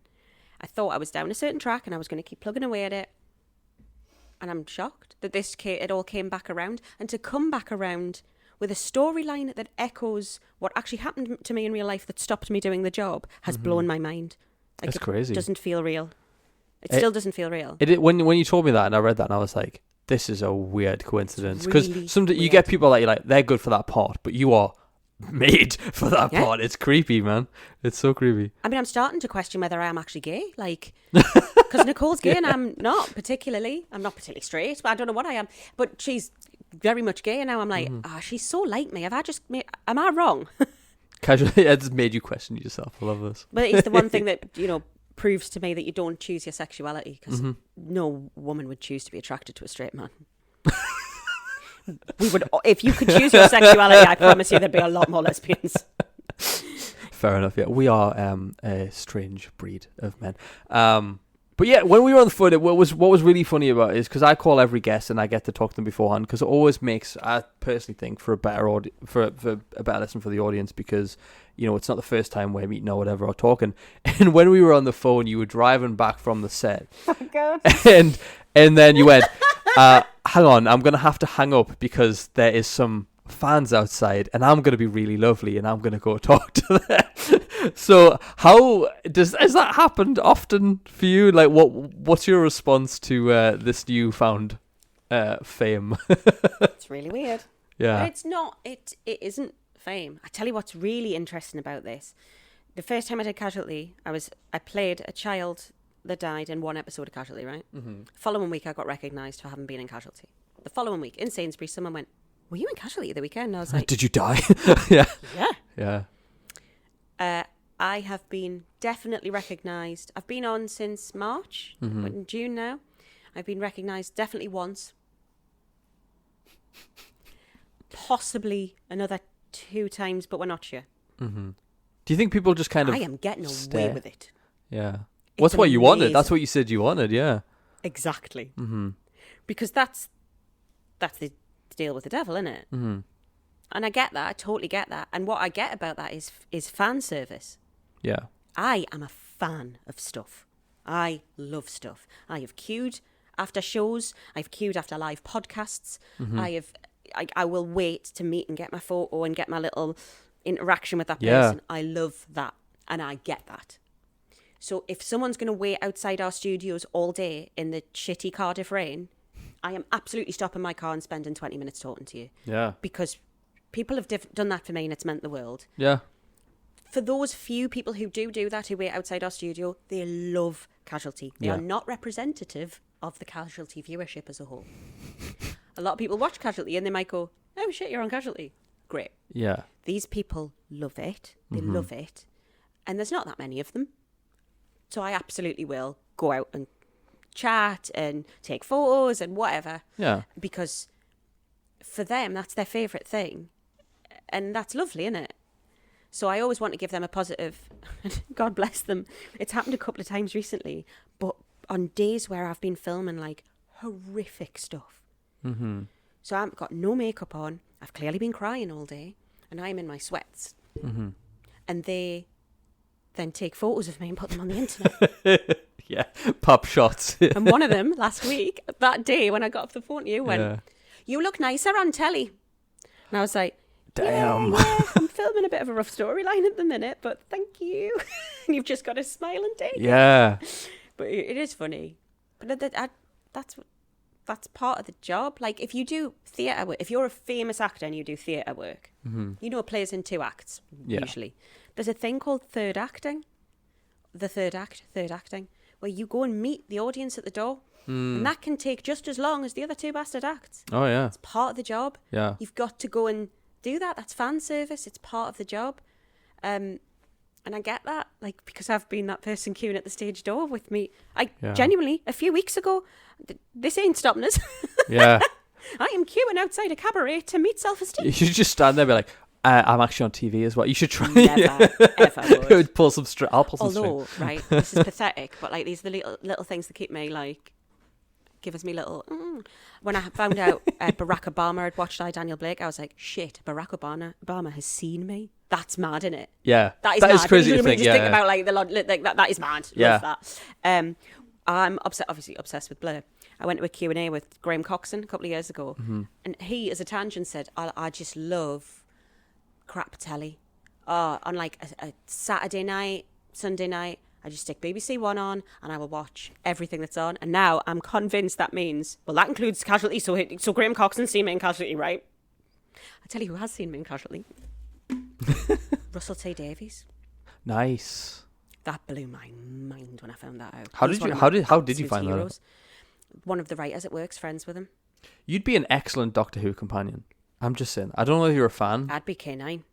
I thought I was down a certain track and I was going to keep plugging away at it. And I'm shocked that it all came back around. And to come back around with a storyline that echoes what actually happened to me in real life that stopped me doing the job has blown my mind. That's crazy. It doesn't feel real. It still doesn't feel real. When you told me that and I read that and I was like, this is a weird coincidence, because sometimes you get people that you're like, they're good for that part, but you are made for that part. It's creepy, man. It's so creepy. I mean, I'm starting to question whether I am actually gay, because Nicole's gay and I'm not particularly. I'm not particularly straight, but I don't know what I am. But she's very much gay, and now I'm like, she's so like me. Am I wrong? Casually, it just made you question yourself. I love this. But it's the one thing that proves to me that you don't choose your sexuality, because no woman would choose to be attracted to a straight man. We would, if you could choose your sexuality, I promise you there'd be a lot more lesbians. Fair enough. Yeah, we are a strange breed of men. But yeah, when we were on the phone, what was really funny about it is because I call every guest and I get to talk to them beforehand, because it always makes, I personally think, for a better for a better listen for the audience, because it's not the first time we're meeting or whatever or talking. And when we were on the phone, you were driving back from the set. Oh God. And then you went, hang on, I'm gonna have to hang up because there is some fans outside and I'm going to be really lovely and I'm going to go talk to them. So how has that happened often for you? Like, what's your response to this newfound fame? It's really weird. Yeah. But it's not. It isn't fame. I tell you what's really interesting about this. The first time I did Casualty, I played a child that died in one episode of Casualty, right? Mm-hmm. Following week, I got recognised for having been in Casualty. The following week, in Sainsbury's, someone went, "Were you in Casualty the weekend?" And I was like, "Did you die?" Yeah. Yeah. Yeah. I have been definitely recognised. I've been on since March, but in June now. I've been recognised definitely once. Possibly another 2 times, but we're not sure. Mm-hmm. Do you think people just kind of... I am getting away with it. Yeah. What's what you wanted? That's what you said you wanted, yeah. Exactly. Mm-hmm. Because that's the deal with the devil, isn't it? Mm-hmm. And I get that. I totally get that. And what I get about that is fan service. Yeah. I am a fan of stuff. I love stuff. I have queued after shows. I've queued after live podcasts. Mm-hmm. I will wait to meet and get my photo and get my little interaction with that person. I love that. And I get that. So if someone's going to wait outside our studios all day in the shitty Cardiff rain, I am absolutely stopping my car and spending 20 minutes talking to you. Yeah. Because people have done that for me and it's meant the world. Yeah. For those few people who do that, who wait outside our studio, they love Casualty. They are not representative of the Casualty viewership as a whole. A lot of people watch Casualty and they might go, "Oh shit, you're on Casualty." Great. Yeah. These people love it. They love it. And there's not that many of them. So I absolutely will go out and chat and take photos and whatever. Yeah. Because for them, that's their favourite thing. And that's lovely, isn't it? So I always want to give them a positive. God bless them. It's happened a couple of times recently. But on days where I've been filming like horrific stuff. Mm-hmm. So I've got no makeup on. I've clearly been crying all day. And I'm in my sweats. Mm-hmm. And they... then take photos of me and put them on the internet. Yeah, pop shots. And one of them last week, that day when I got off the phone to you, went, "You look nicer on telly." And I was like, damn. Yeah, I'm filming a bit of a rough storyline at the minute, but thank you. And you've just got to smile and take it. Yeah. But it is funny. But that's part of the job. Like if you do theatre work, if you're a famous actor and you do theatre work, you know it plays in 2 acts, usually. There's a thing called third acting. Third acting, where you go and meet the audience at the door. And that can take just as long as the other 2 bastard acts. Oh, yeah. It's part of the job. Yeah. You've got to go and do that. That's fan service. It's part of the job. And I get that, like, because I've been that person queuing at the stage door with me. Genuinely, a few weeks ago, this ain't stopping us. Yeah. I am queuing outside a cabaret to meet self-esteem. You should just stand there and be like, I'm actually on TV as well. You should try. Never, ever would. I'll pull some string. Although, right, this is pathetic, but like these are the little things that keep me like, gives me little. When I found out Barack Obama had watched Daniel Blake, I was like, shit, Barack Obama has seen me. That's mad, isn't it? Yeah, that is mad. Crazy to think. Just think about like that is mad. Yeah. Love that. I'm obviously obsessed with Blur. I went to a Q&A with Graham Coxon a couple of years ago, and he, as a tangent, said, I just love crap telly. On like a Saturday night, Sunday night, I just stick BBC One on and I will watch everything that's on. And now I'm convinced that means, well, that includes Casualty. So Graham Coxon's seen me in Casualty, right? I tell you who has seen me in Casualty. Russell T Davies. Nice. That blew my mind when I found that out. How did you find that out? One of the writers at work's friends with him. You'd be an excellent Doctor Who companion. I'm just saying. I don't know if you're a fan. I'd be K9.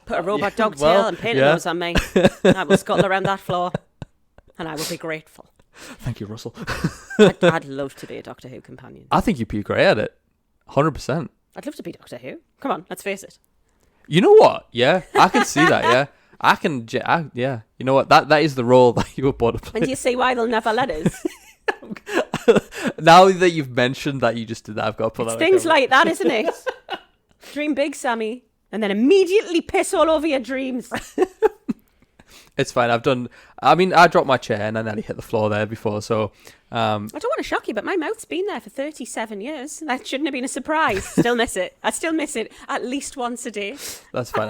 Put a robot dog tail and paint a nose on me. I will scuttle around that floor, and I will be grateful. Thank you, Russell. I'd love to be a Doctor Who companion. I think you'd be great at it. 100%. I'd love to be Doctor Who. Come on, let's face it. You know what? Yeah, I can see that. Yeah, I can. Yeah, you know what? That is the role that you were brought to play. And do you see why they'll never let us? Now that you've mentioned that you just did that, I've got to put that. Things like that, isn't it? Dream big, Sammy, and then immediately piss all over your dreams. It's fine. I dropped my chair and I nearly hit the floor there before, so... I don't want to shock you, but my mouth's been there for 37 years. That shouldn't have been a surprise. Still miss it. I still miss it at least once a day. That's fine.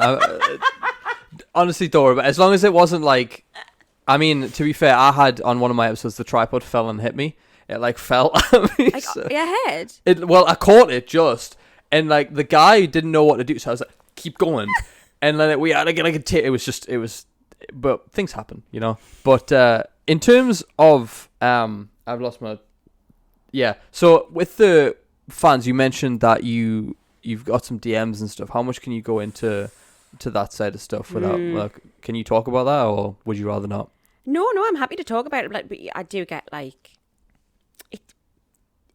honestly, don't worry about it. As long as it wasn't like, I mean, to be fair, I had on one of my episodes, the tripod fell and hit me. It like fell at me. Like, your head? Well, I caught it just, and like the guy didn't know what to do, so I was like, keep going. And then we had to get like a tip. It was, but things happen, you know. But in terms of, I've lost my, yeah. So with the fans, you mentioned that you've got some DMs and stuff. How much can you go into that side of stuff without? Like, can you talk about that, or would you rather not? No, I'm happy to talk about it. But I do get like,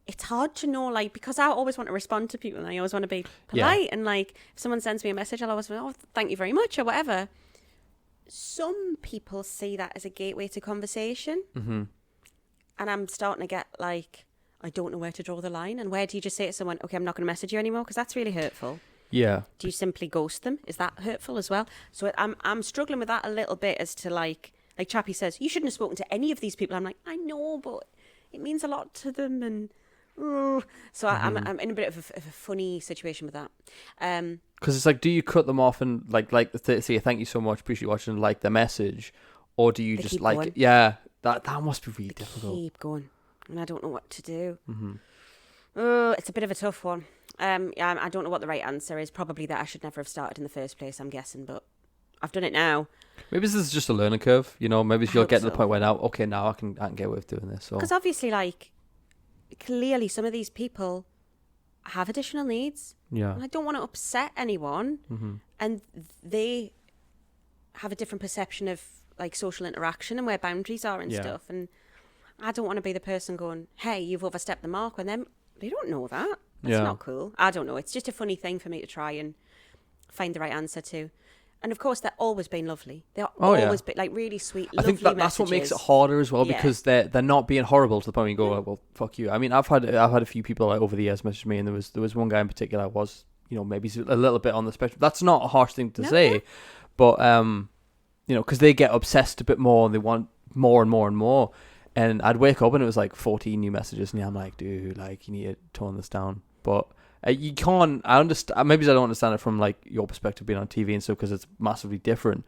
it's hard to know, like, because I always want to respond to people and I always want to be polite. And like, if someone sends me a message, I'll always be, oh, thank you very much or whatever. Some people see that as a gateway to conversation. Mm-hmm. And I'm starting to get like, I don't know where to draw the line. And where do you just say to someone, okay, I'm not going to message you anymore? Because that's really hurtful. Yeah. Do you simply ghost them? Is that hurtful as well? So I'm struggling with that a little bit as to like Chappie says, you shouldn't have spoken to any of these people. I'm like, I know, but it means a lot to them. And so I'm in a bit of a funny situation with that. Because it's like, do you cut them off and like say thank you so much, appreciate you watching, like the message, or do you just like going. Yeah, that must be really difficult. Keep going, and I don't know what to do. Mm-hmm. It's a bit of a tough one. Yeah, I don't know what the right answer is. Probably that I should never have started in the first place, I'm guessing, but I've done it now. Maybe this is just a learning curve, you know. Maybe you'll get to the point where now I can get away with doing this. Because obviously, like, clearly some of these people have additional needs. Yeah. And I don't want to upset anyone. Mm-hmm. And they have a different perception of like social interaction and where boundaries are and stuff. And I don't want to be the person going, hey, you've overstepped the mark, when they don't know that. That's not cool. I don't know. It's just a funny thing for me to try and find the right answer to. And of course, they're always been lovely. They're always been like really sweet, lovely I think that's what makes it harder as well, because they're not being horrible to the point where you go, well, fuck you. I mean, I've had a few people like, over the years message me, and there was one guy in particular was, you know, maybe a little bit on the spectrum. That's not a harsh thing to say, but you know, because they get obsessed a bit more and they want more and more and more. And I'd wake up and it was like 14 new messages, and I'm like, dude, like, you need to tone this down. But you can't. I understand. Maybe I don't understand it from like your perspective being on TV and stuff, because it's massively different.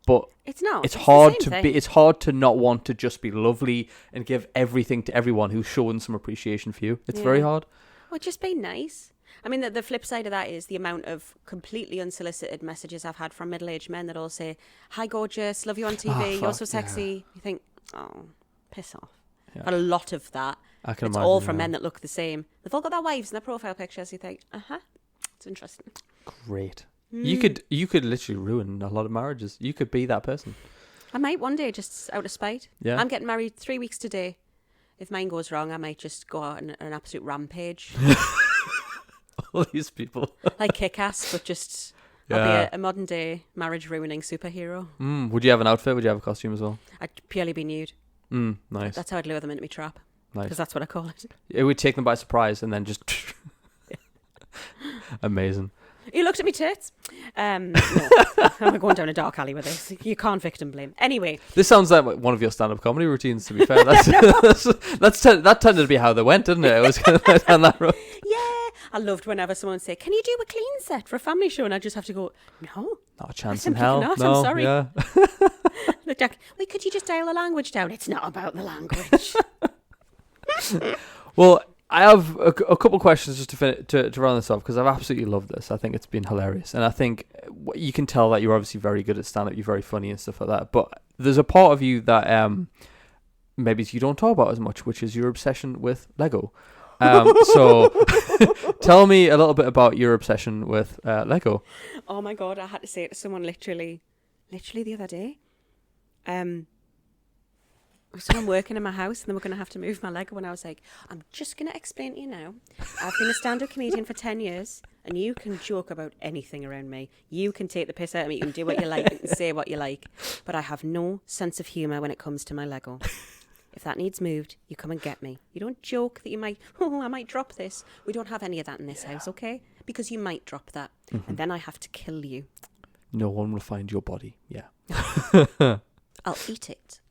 But it's not. It's hard to be. It's hard to not want to just be lovely and give everything to everyone who's showing some appreciation for you. It's very hard. Well, just be nice. I mean, the flip side of that is the amount of completely unsolicited messages I've had from middle-aged men that all say, "Hi, gorgeous, love you on TV, you're so sexy." You think, oh, piss off. Yeah. But a lot of that. I can it's imagine, all from men that look the same. They've all got their wives in their profile pictures. You think, it's interesting. Great. You could literally ruin a lot of marriages. You could be that person. I might one day, just out of spite. Yeah. I'm getting married 3 weeks today. If mine goes wrong, I might just go out on an absolute rampage. All these people. Like Kick-Ass, but just I'll be a modern day marriage ruining superhero. Would you have an outfit? Would you have a costume as well? I'd purely be nude. Nice. That's how I'd lure them into my trap. Nice. Because that's what I call it. It would take them by surprise and then just... Amazing. You looked at me tits. No, I'm going down a dark alley with this. You can't victim blame. Anyway. This sounds like one of your stand-up comedy routines, to be fair. That tended to be how they went, didn't it? It was kind of down that road. Yeah. I loved whenever someone would say, can you do a clean set for a family show? And I just have to go, no. Not a chance in hell. Not. No, I'm sorry. Yeah. Look, Jack, wait, could you just dial the language down? It's not about the language. Well, I have a couple of questions just to round this off, because I've absolutely loved this. I think it's been hilarious, and I think you can tell that you're obviously very good at stand-up. You're very funny and stuff like that. But there's a part of you that maybe you don't talk about as much, which is your obsession with Lego. So tell me a little bit about your obsession with Lego. Oh my God, I had to say it to someone literally the other day. Someone working in my house, and they were going to have to move my Lego, and I was like, I'm just going to explain to you now. I've been a stand-up comedian for 10 years, and you can joke about anything around me. You can take the piss out of me. You can do what you like. You can say what you like. But I have no sense of humour when it comes to my Lego. If that needs moved, you come and get me. You don't joke that you might, I might drop this. We don't have any of that in this house, okay? Because you might drop that. Mm-hmm. And then I have to kill you. No one will find your body. Yeah. I'll eat it.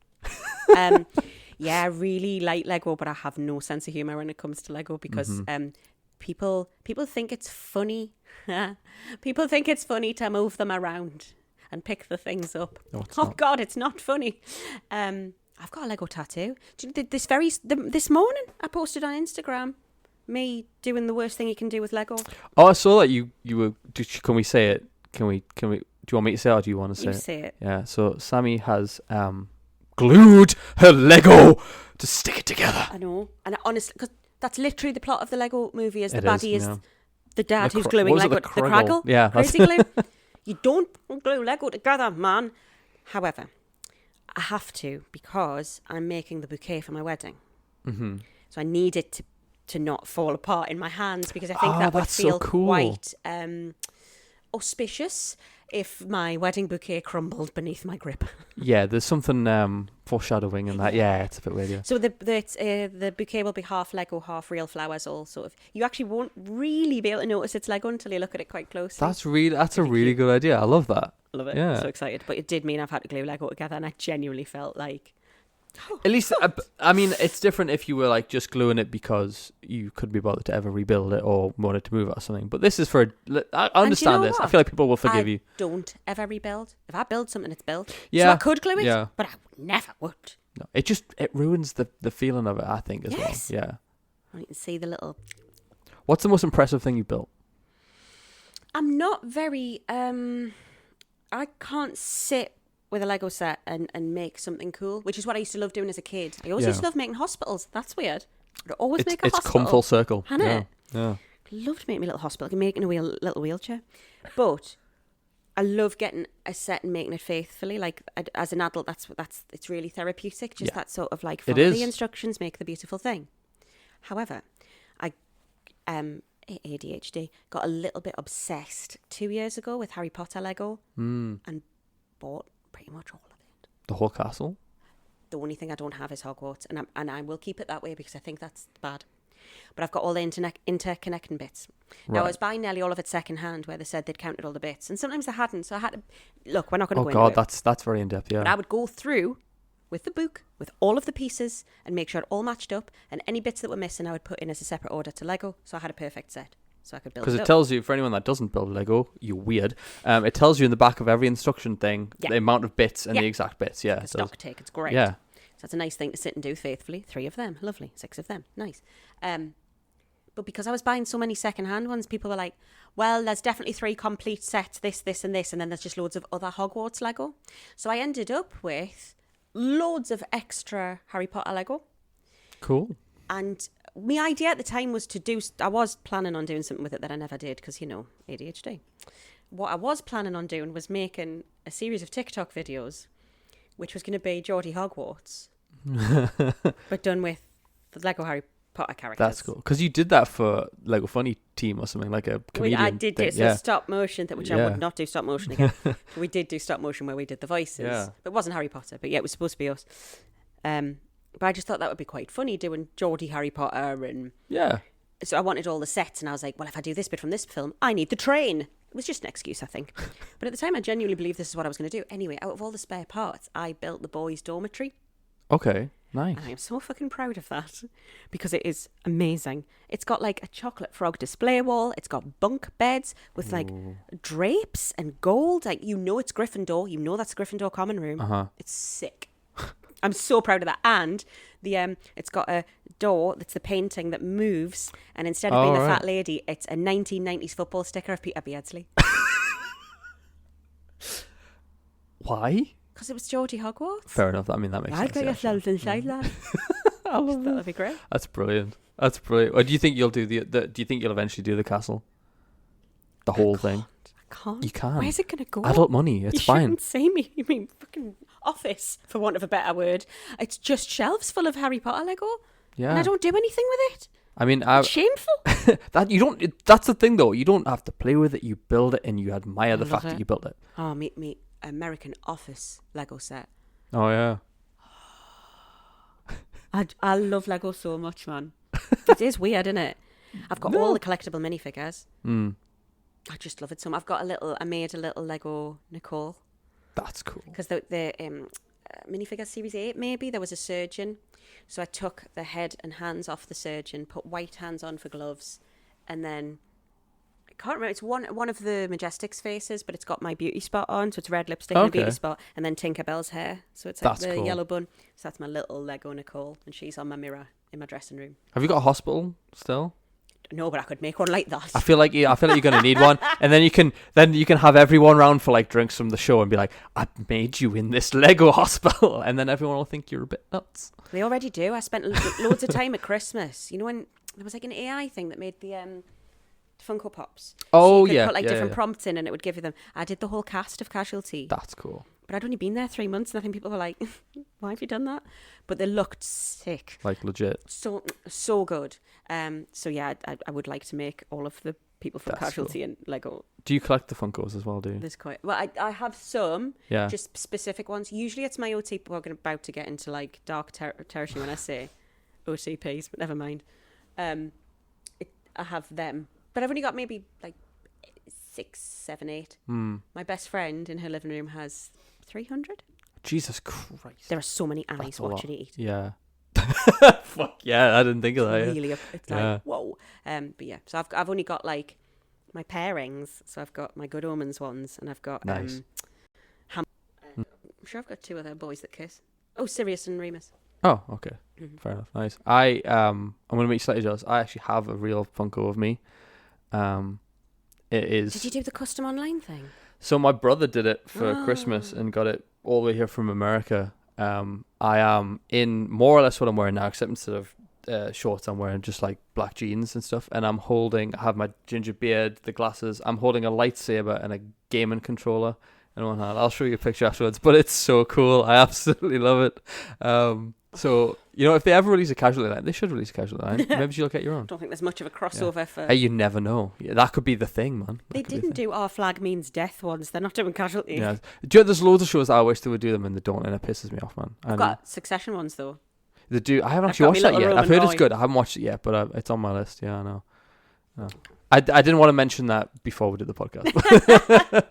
Yeah, I really like Lego, but I have no sense of humour when it comes to Lego, because people think it's funny. People think it's funny to move them around. and pick the things up. No, it's Oh not. God, it's not funny. I've got a Lego tattoo. This morning I posted on Instagram me doing the worst thing you can do with Lego. Oh, I saw that you were. Can we say it? Can we? Do you want me to say it or do you want to say You it? say it. Yeah. So Sammy has glued her Lego to stick it together. I know, and honestly, because that's literally the plot of the Lego movie. Is the It baddie is, is the dad The who's cr- gluing what was it, Lego. the The Craggle? Craggle. Yeah, Crazy glue. You don't glue Lego together, man. However, I have to because I'm making the bouquet for my wedding. Mm-hmm. So I need it to not fall apart in my hands because I think Oh, that would that's so feel cool. quite auspicious if my wedding bouquet crumbled beneath my grip. Yeah, there's something foreshadowing in that. Yeah, it's a bit weird. Yeah. So the bouquet will be half Lego, half real flowers. All sort of. You actually won't really be able to notice it's Lego until you look at it quite closely. That's a really good idea. I love that. Love it. Yeah. So excited. But it did mean I've had to glue Lego together, and I genuinely felt like. At least, I mean, it's different if you were like just gluing it because you couldn't be bothered to ever rebuild it or wanted to move it or something. But this is for. I understand know this. I what? feel like people will forgive I you. don't ever rebuild. If I build something, it's built. Yeah. So I could glue it, Yeah. but I never would. No, it ruins the feeling of it. I think as Yes. well. Yeah. And you can see the little. What's the most impressive thing you built? I'm not very. I can't sit with a Lego set and make something cool, which is what I used to love doing as a kid. I always used to love making hospitals. That's weird. I'd always make a hospital. It's come full circle. Hasn't it? Yeah. Loved making a little hospital, making a little wheelchair. But I love getting a set and making it faithfully. Like as an adult, that's it's really therapeutic. Just that sort of like follow the instructions, make the beautiful thing. However, I ADHD got a little bit obsessed 2 years ago with Harry Potter Lego and bought pretty much all of it. The whole castle. The only thing I don't have is Hogwarts, and I will keep it that way because I think that's bad. But I've got all the interconnecting bits. Right. Now, I was buying nearly all of it second hand where they said they'd counted all the bits. And sometimes they hadn't. So I had to... Look, we're not going to Oh, go God, into it. that's very in-depth, yeah. But I would go through with the book, with all of the pieces, and make sure it all matched up. And any bits that were missing, I would put in as a separate order to Lego. So I had a perfect set. So I could build it Because it up. tells you, for anyone that doesn't build Lego, you're weird, it tells you in the back of every instruction thing the amount of bits and the exact bits, yeah. Like a stock take, it's great. Yeah. So that's a nice thing to sit and do faithfully. 3 of them, lovely. 6 of them, nice. But because I was buying so many second-hand ones, people were like, well, there's definitely 3 complete sets, this, and this, and then there's just loads of other Hogwarts Lego. So I ended up with loads of extra Harry Potter Lego. Cool. And my idea at the time was I was planning on doing something with it that I never did because, ADHD. What I was planning on doing was making a series of TikTok videos, which was going to be Geordie Hogwarts, but done with the Lego Harry Potter characters. That's cool. Because you did that for Lego Funny Team or something, like a comedian I did thing. do so stop motion, which I would not do stop motion again. We did do stop motion where we did the voices. It wasn't Harry Potter, but yeah, it was supposed to be us. But I just thought that would be quite funny doing Geordie Harry Potter and so I wanted all the sets and I was like, well, if I do this bit from this film, I need the train. It was just an excuse, I think. But at the time, I genuinely believed this is what I was going to do. Anyway, out of all the spare parts, I built the boys' dormitory. Okay, nice. And I am so fucking proud of that because it is amazing. It's got like a chocolate frog display wall. It's got bunk beds with like drapes and gold. Like, it's Gryffindor. You know that's Gryffindor common room. It's sick. I'm so proud of that. And it's got a door that's the painting that moves. And instead of being a fat lady, it's a 1990s football sticker of Peter Beardsley. Why? Because it was Geordie Hogwarts. Fair enough. I mean, that makes sense. I'd get yourself inside, lad. I love that. That'd be great. That's brilliant. That's brilliant. Or do you think you'll do do you think you'll eventually do the castle? The whole thing? I can't. You can. Where's it going to go? Adult money. It's fine. You shouldn't say me. You mean fucking office, for want of a better word. It's just shelves full of Harry Potter Lego. Yeah. And I don't do anything with it. I mean, It's shameful. That's the thing, though. You don't have to play with it. You build it, and you admire the fact that you built it. Oh, me American Office Lego set. Oh yeah. I love Lego so much, man. It is weird, isn't it? I've got all the collectible minifigures. I just love it so much. I made a little Lego Nicole. That's cool. Because the minifigure series 8, maybe, there was a surgeon. So I took the head and hands off the surgeon, put white hands on for gloves, and then can't remember. It's one of the Majestic's faces, but it's got my beauty spot on. So it's red lipstick and a beauty spot, and then Tinkerbell's hair. So it's like the yellow bun. So that's my little Lego Nicole, and she's on my mirror in my dressing room. Have you got a hospital still? No, but I could make one like that. I feel like you're gonna need one, and then you can have everyone round for like drinks from the show and be like, I made you in this Lego hospital, and then everyone will think you're a bit nuts. They already do. I spent loads of time at Christmas. You know, when there was like an AI thing that made the Funko Pops. Oh, so you could yeah. put like yeah, different yeah. prompts in, and it would give you them. I did the whole cast of Casualty. That's cool. But I'd only been there 3 months, and I think people were like, why have you done that? But they looked sick. Like legit. So good. So yeah, I would like to make all of the people from That's Casualty cool. and Lego. Do you collect the Funkos as well, do you? There's quite... Well, I have some, Yeah. just specific ones. Usually it's my OTP. We're about to get into like dark territory when I say OTPs, but never mind. I have them. But I've only got maybe like 6, 7, 8. My best friend in her living room has 300. Jesus Christ. There are so many eyes That's a watching lot. it eat. Yeah. Fuck yeah, I didn't think of that. It's Yeah. really, it's like, whoa. But yeah, so I've only got like my pairings. So I've got my Good Omens ones, and I've got Nice. I'm sure I've got 2 other boys that kiss. Oh, Sirius and Remus. Oh, okay. Fair enough. Nice. I'm gonna make you slightly jealous. I actually have a real Funko of me. It is. Did you do the custom online thing? So my brother did it for Christmas and got it all the way here from America. I am in more or less what I'm wearing now, except instead of shorts, I'm wearing just like black jeans and stuff. And I have my ginger beard, the glasses. I'm holding a lightsaber and a gaming controller in one hand. I'll show you a picture afterwards, but it's so cool. I absolutely love it. So, you know, if they ever release a Casualty line, they should release a Casualty line. Maybe you'll get your own. I don't think there's much of a crossover for... Hey, you never know. Yeah, that could be the thing, man. They didn't do Our Flag Means Death ones. They're not doing Casualty. Yeah. Do you know, there's loads of shows I wish they would do them and they don't, and it pisses me off, man. I've got Succession ones, though. They do. I haven't I've actually got watched me that yet. little I've heard Roman it's good. I haven't watched it yet, but it's on my list. Yeah, I know. No. I didn't want to mention that before we did the podcast.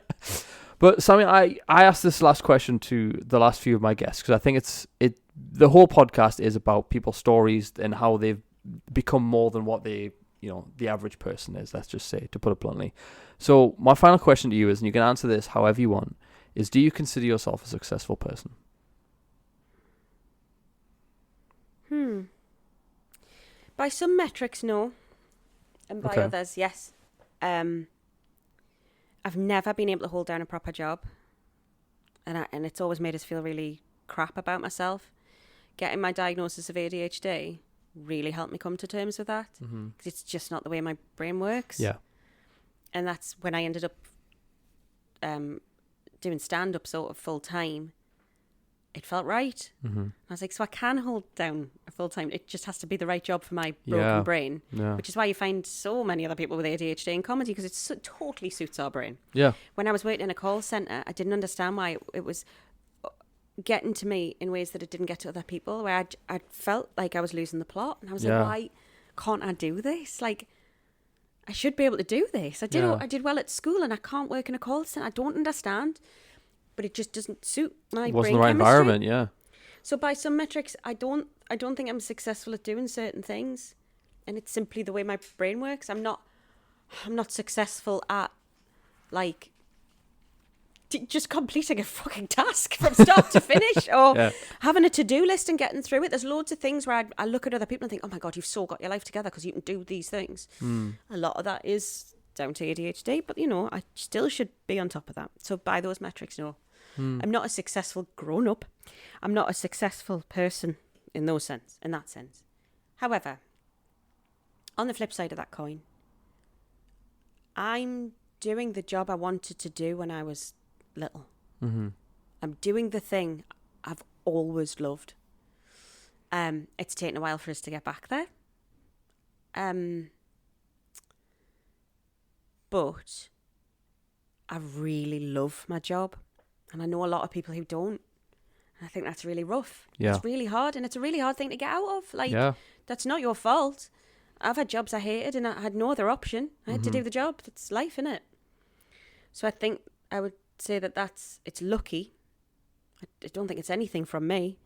But Sammy, I asked this last question to the last few of my guests because I think the whole podcast is about people's stories and how they've become more than what the average person is. Let's just say, to put it bluntly. So my final question to you is, and you can answer this however you want, is: do you consider yourself a successful person? By some metrics, no. And by others, yes. I've never been able to hold down a proper job. And it's always made us feel really crap about myself. Getting my diagnosis of ADHD really helped me come to terms with that. Because it's just not the way my brain works. Yeah. And that's when I ended up doing stand-up sort of full-time. It felt right. I was like, so I can hold down a full-time. It just has to be the right job for my broken brain. Yeah. Which is why you find so many other people with ADHD in comedy, because it totally suits our brain. Yeah. When I was working in a call centre, I didn't understand why it was getting to me in ways that it didn't get to other people, where I felt like I was losing the plot. And I was like, why can't I do this? Like, I should be able to do this. I did well at school, and I can't work in a call centre. I don't understand. But it just doesn't suit my brain Wasn't the right chemistry. environment, yeah. So by some metrics, I don't think I'm successful at doing certain things, and it's simply the way my brain works. I'm not successful at like just completing a fucking task from start to finish, or having a to-do list and getting through it. There's loads of things where I look at other people and think, oh my God, you've so got your life together because you can do these things. A lot of that is down to ADHD, but I still should be on top of that. So by those metrics, no. I'm not a successful grown-up. I'm not a successful person in that sense. However, on the flip side of that coin, I'm doing the job I wanted to do when I was little. I'm doing the thing I've always loved. It's taken a while for us to get back there. But I really love my job. And I know a lot of people who don't. And I think that's really rough. Yeah. It's really hard, and it's a really hard thing to get out of. Like, that's not your fault. I've had jobs I hated, and I had no other option. I had to do the job. That's life, innit? So I think I would say it's lucky. I don't think it's anything from me.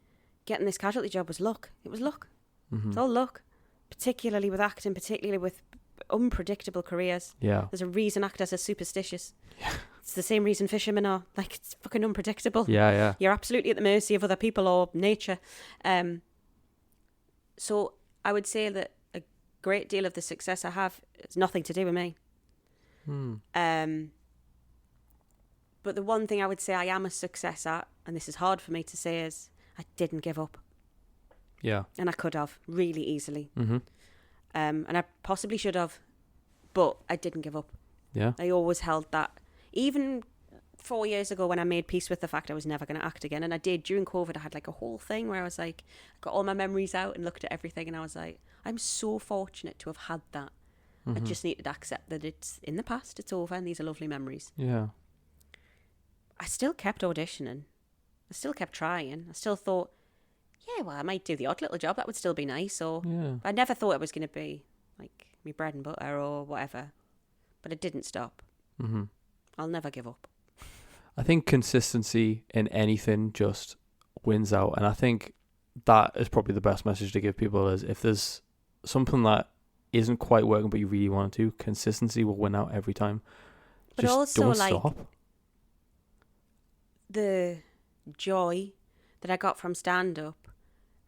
Getting this Casualty job was luck. It was luck. It's all luck. Particularly with acting, particularly with unpredictable careers. Yeah. There's a reason actors are superstitious. Yeah. It's the same reason fishermen are. Like, it's fucking unpredictable. Yeah, yeah. You're absolutely at the mercy of other people or nature. So I would say that a great deal of the success I have has nothing to do with me. But the one thing I would say I am a success at, and this is hard for me to say, is I didn't give up. Yeah. And I could have really easily. Mm-hmm. And I possibly should have, but I didn't give up. Yeah. I always held that. Even 4 years ago when I made peace with the fact I was never going to act again, and I did during COVID, I had like a whole thing where I was like, I got all my memories out and looked at everything, and I was like, I'm so fortunate to have had that. I just needed to accept that it's in the past, it's over, and these are lovely memories. Yeah. I still kept auditioning. I still kept trying. I still thought, yeah, well, I might do the odd little job. That would still be nice. Or I never thought it was going to be like me bread and butter or whatever. But it didn't stop. Mm-hmm. I'll never give up. I think consistency in anything just wins out. And I think that is probably the best message to give people is if there's something that isn't quite working but you really want to do, consistency will win out every time. But just also, don't like, stop. The joy that I got from stand-up,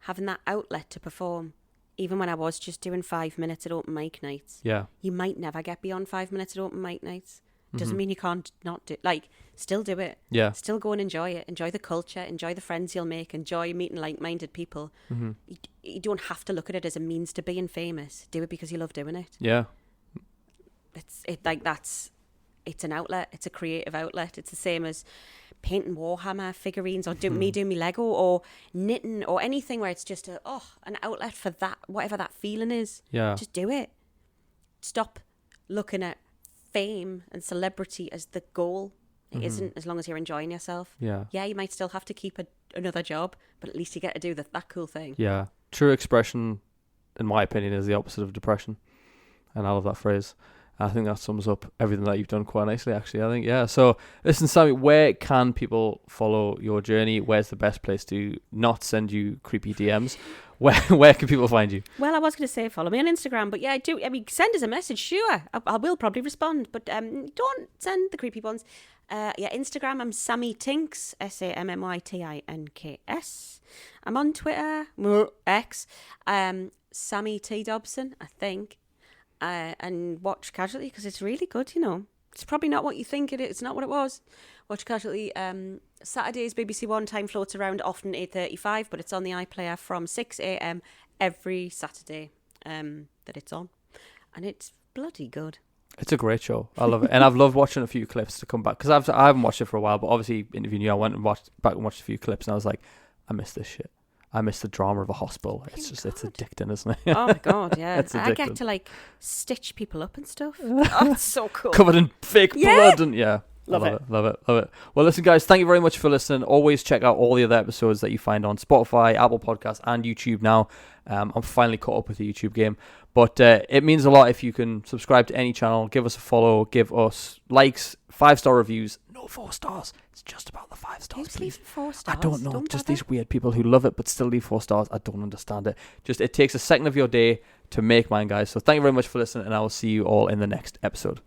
having that outlet to perform, even when I was just doing 5 minutes at open mic nights. Yeah. You might never get beyond 5 minutes at open mic nights. Doesn't mean you can't not do, like, still do it. Yeah. Still go and enjoy it. Enjoy the culture. Enjoy the friends you'll make. Enjoy meeting like-minded people. Mm-hmm. You don't have to look at it as a means to being famous. Do it because you love doing it. Yeah. It's an outlet. It's a creative outlet. It's the same as painting Warhammer figurines or doing me Lego or knitting or anything where it's just an outlet for that, whatever that feeling is. Yeah. Just do it. Stop looking at fame and celebrity as the goal. It isn't, as long as you're enjoying yourself. Yeah. Yeah, you might still have to keep another job, but at least you get to do that cool thing. Yeah. True expression, in my opinion, is the opposite of depression. And I love that phrase. I think that sums up everything that you've done quite nicely, actually. I think, yeah. So, listen, Sammy, where can people follow your journey? Where's the best place to not send you creepy DMs? Where can people find you? Well, I was going to say follow me on Instagram, but yeah, I do. I mean, send us a message, sure. I will probably respond, but don't send the creepy ones. Instagram, I'm Sammy Tinks, SammyTinks. I'm on Twitter, X, Sammy T. Dobson, I think. And watch Casualty because it's really good, you know. It's probably not what you think it is. It's not what it was. Watch Casualty. Saturdays, BBC One time floats around, often 8:35, but it's on the iPlayer from 6 a.m. every Saturday that it's on. And it's bloody good. It's a great show. I love it. And I've loved watching a few clips to come back because I haven't watched it for a while, but obviously interviewing you, I went and watched a few clips and I was like, I miss this shit. I miss the drama of a hospital. It's addicting, isn't it? Oh my God, yeah. It's I addicting. get to like stitch people up and stuff. Oh, it's so cool. Covered in fake blood and yeah. Love it. Well, listen, guys, thank you very much for listening. Always check out all the other episodes that you find on Spotify, Apple Podcasts, and YouTube now. I'm finally caught up with the YouTube game. But it means a lot if you can subscribe to any channel, give us a follow, give us likes, 5-star reviews. No 4 stars. It's just about the 5 stars. Who's leaving 4 stars? I don't know. Don't just bother. these weird people who love it but still leave 4 stars. I don't understand it. Just it takes a second of your day to make mine, guys. So thank you very much for listening, and I will see you all in the next episode.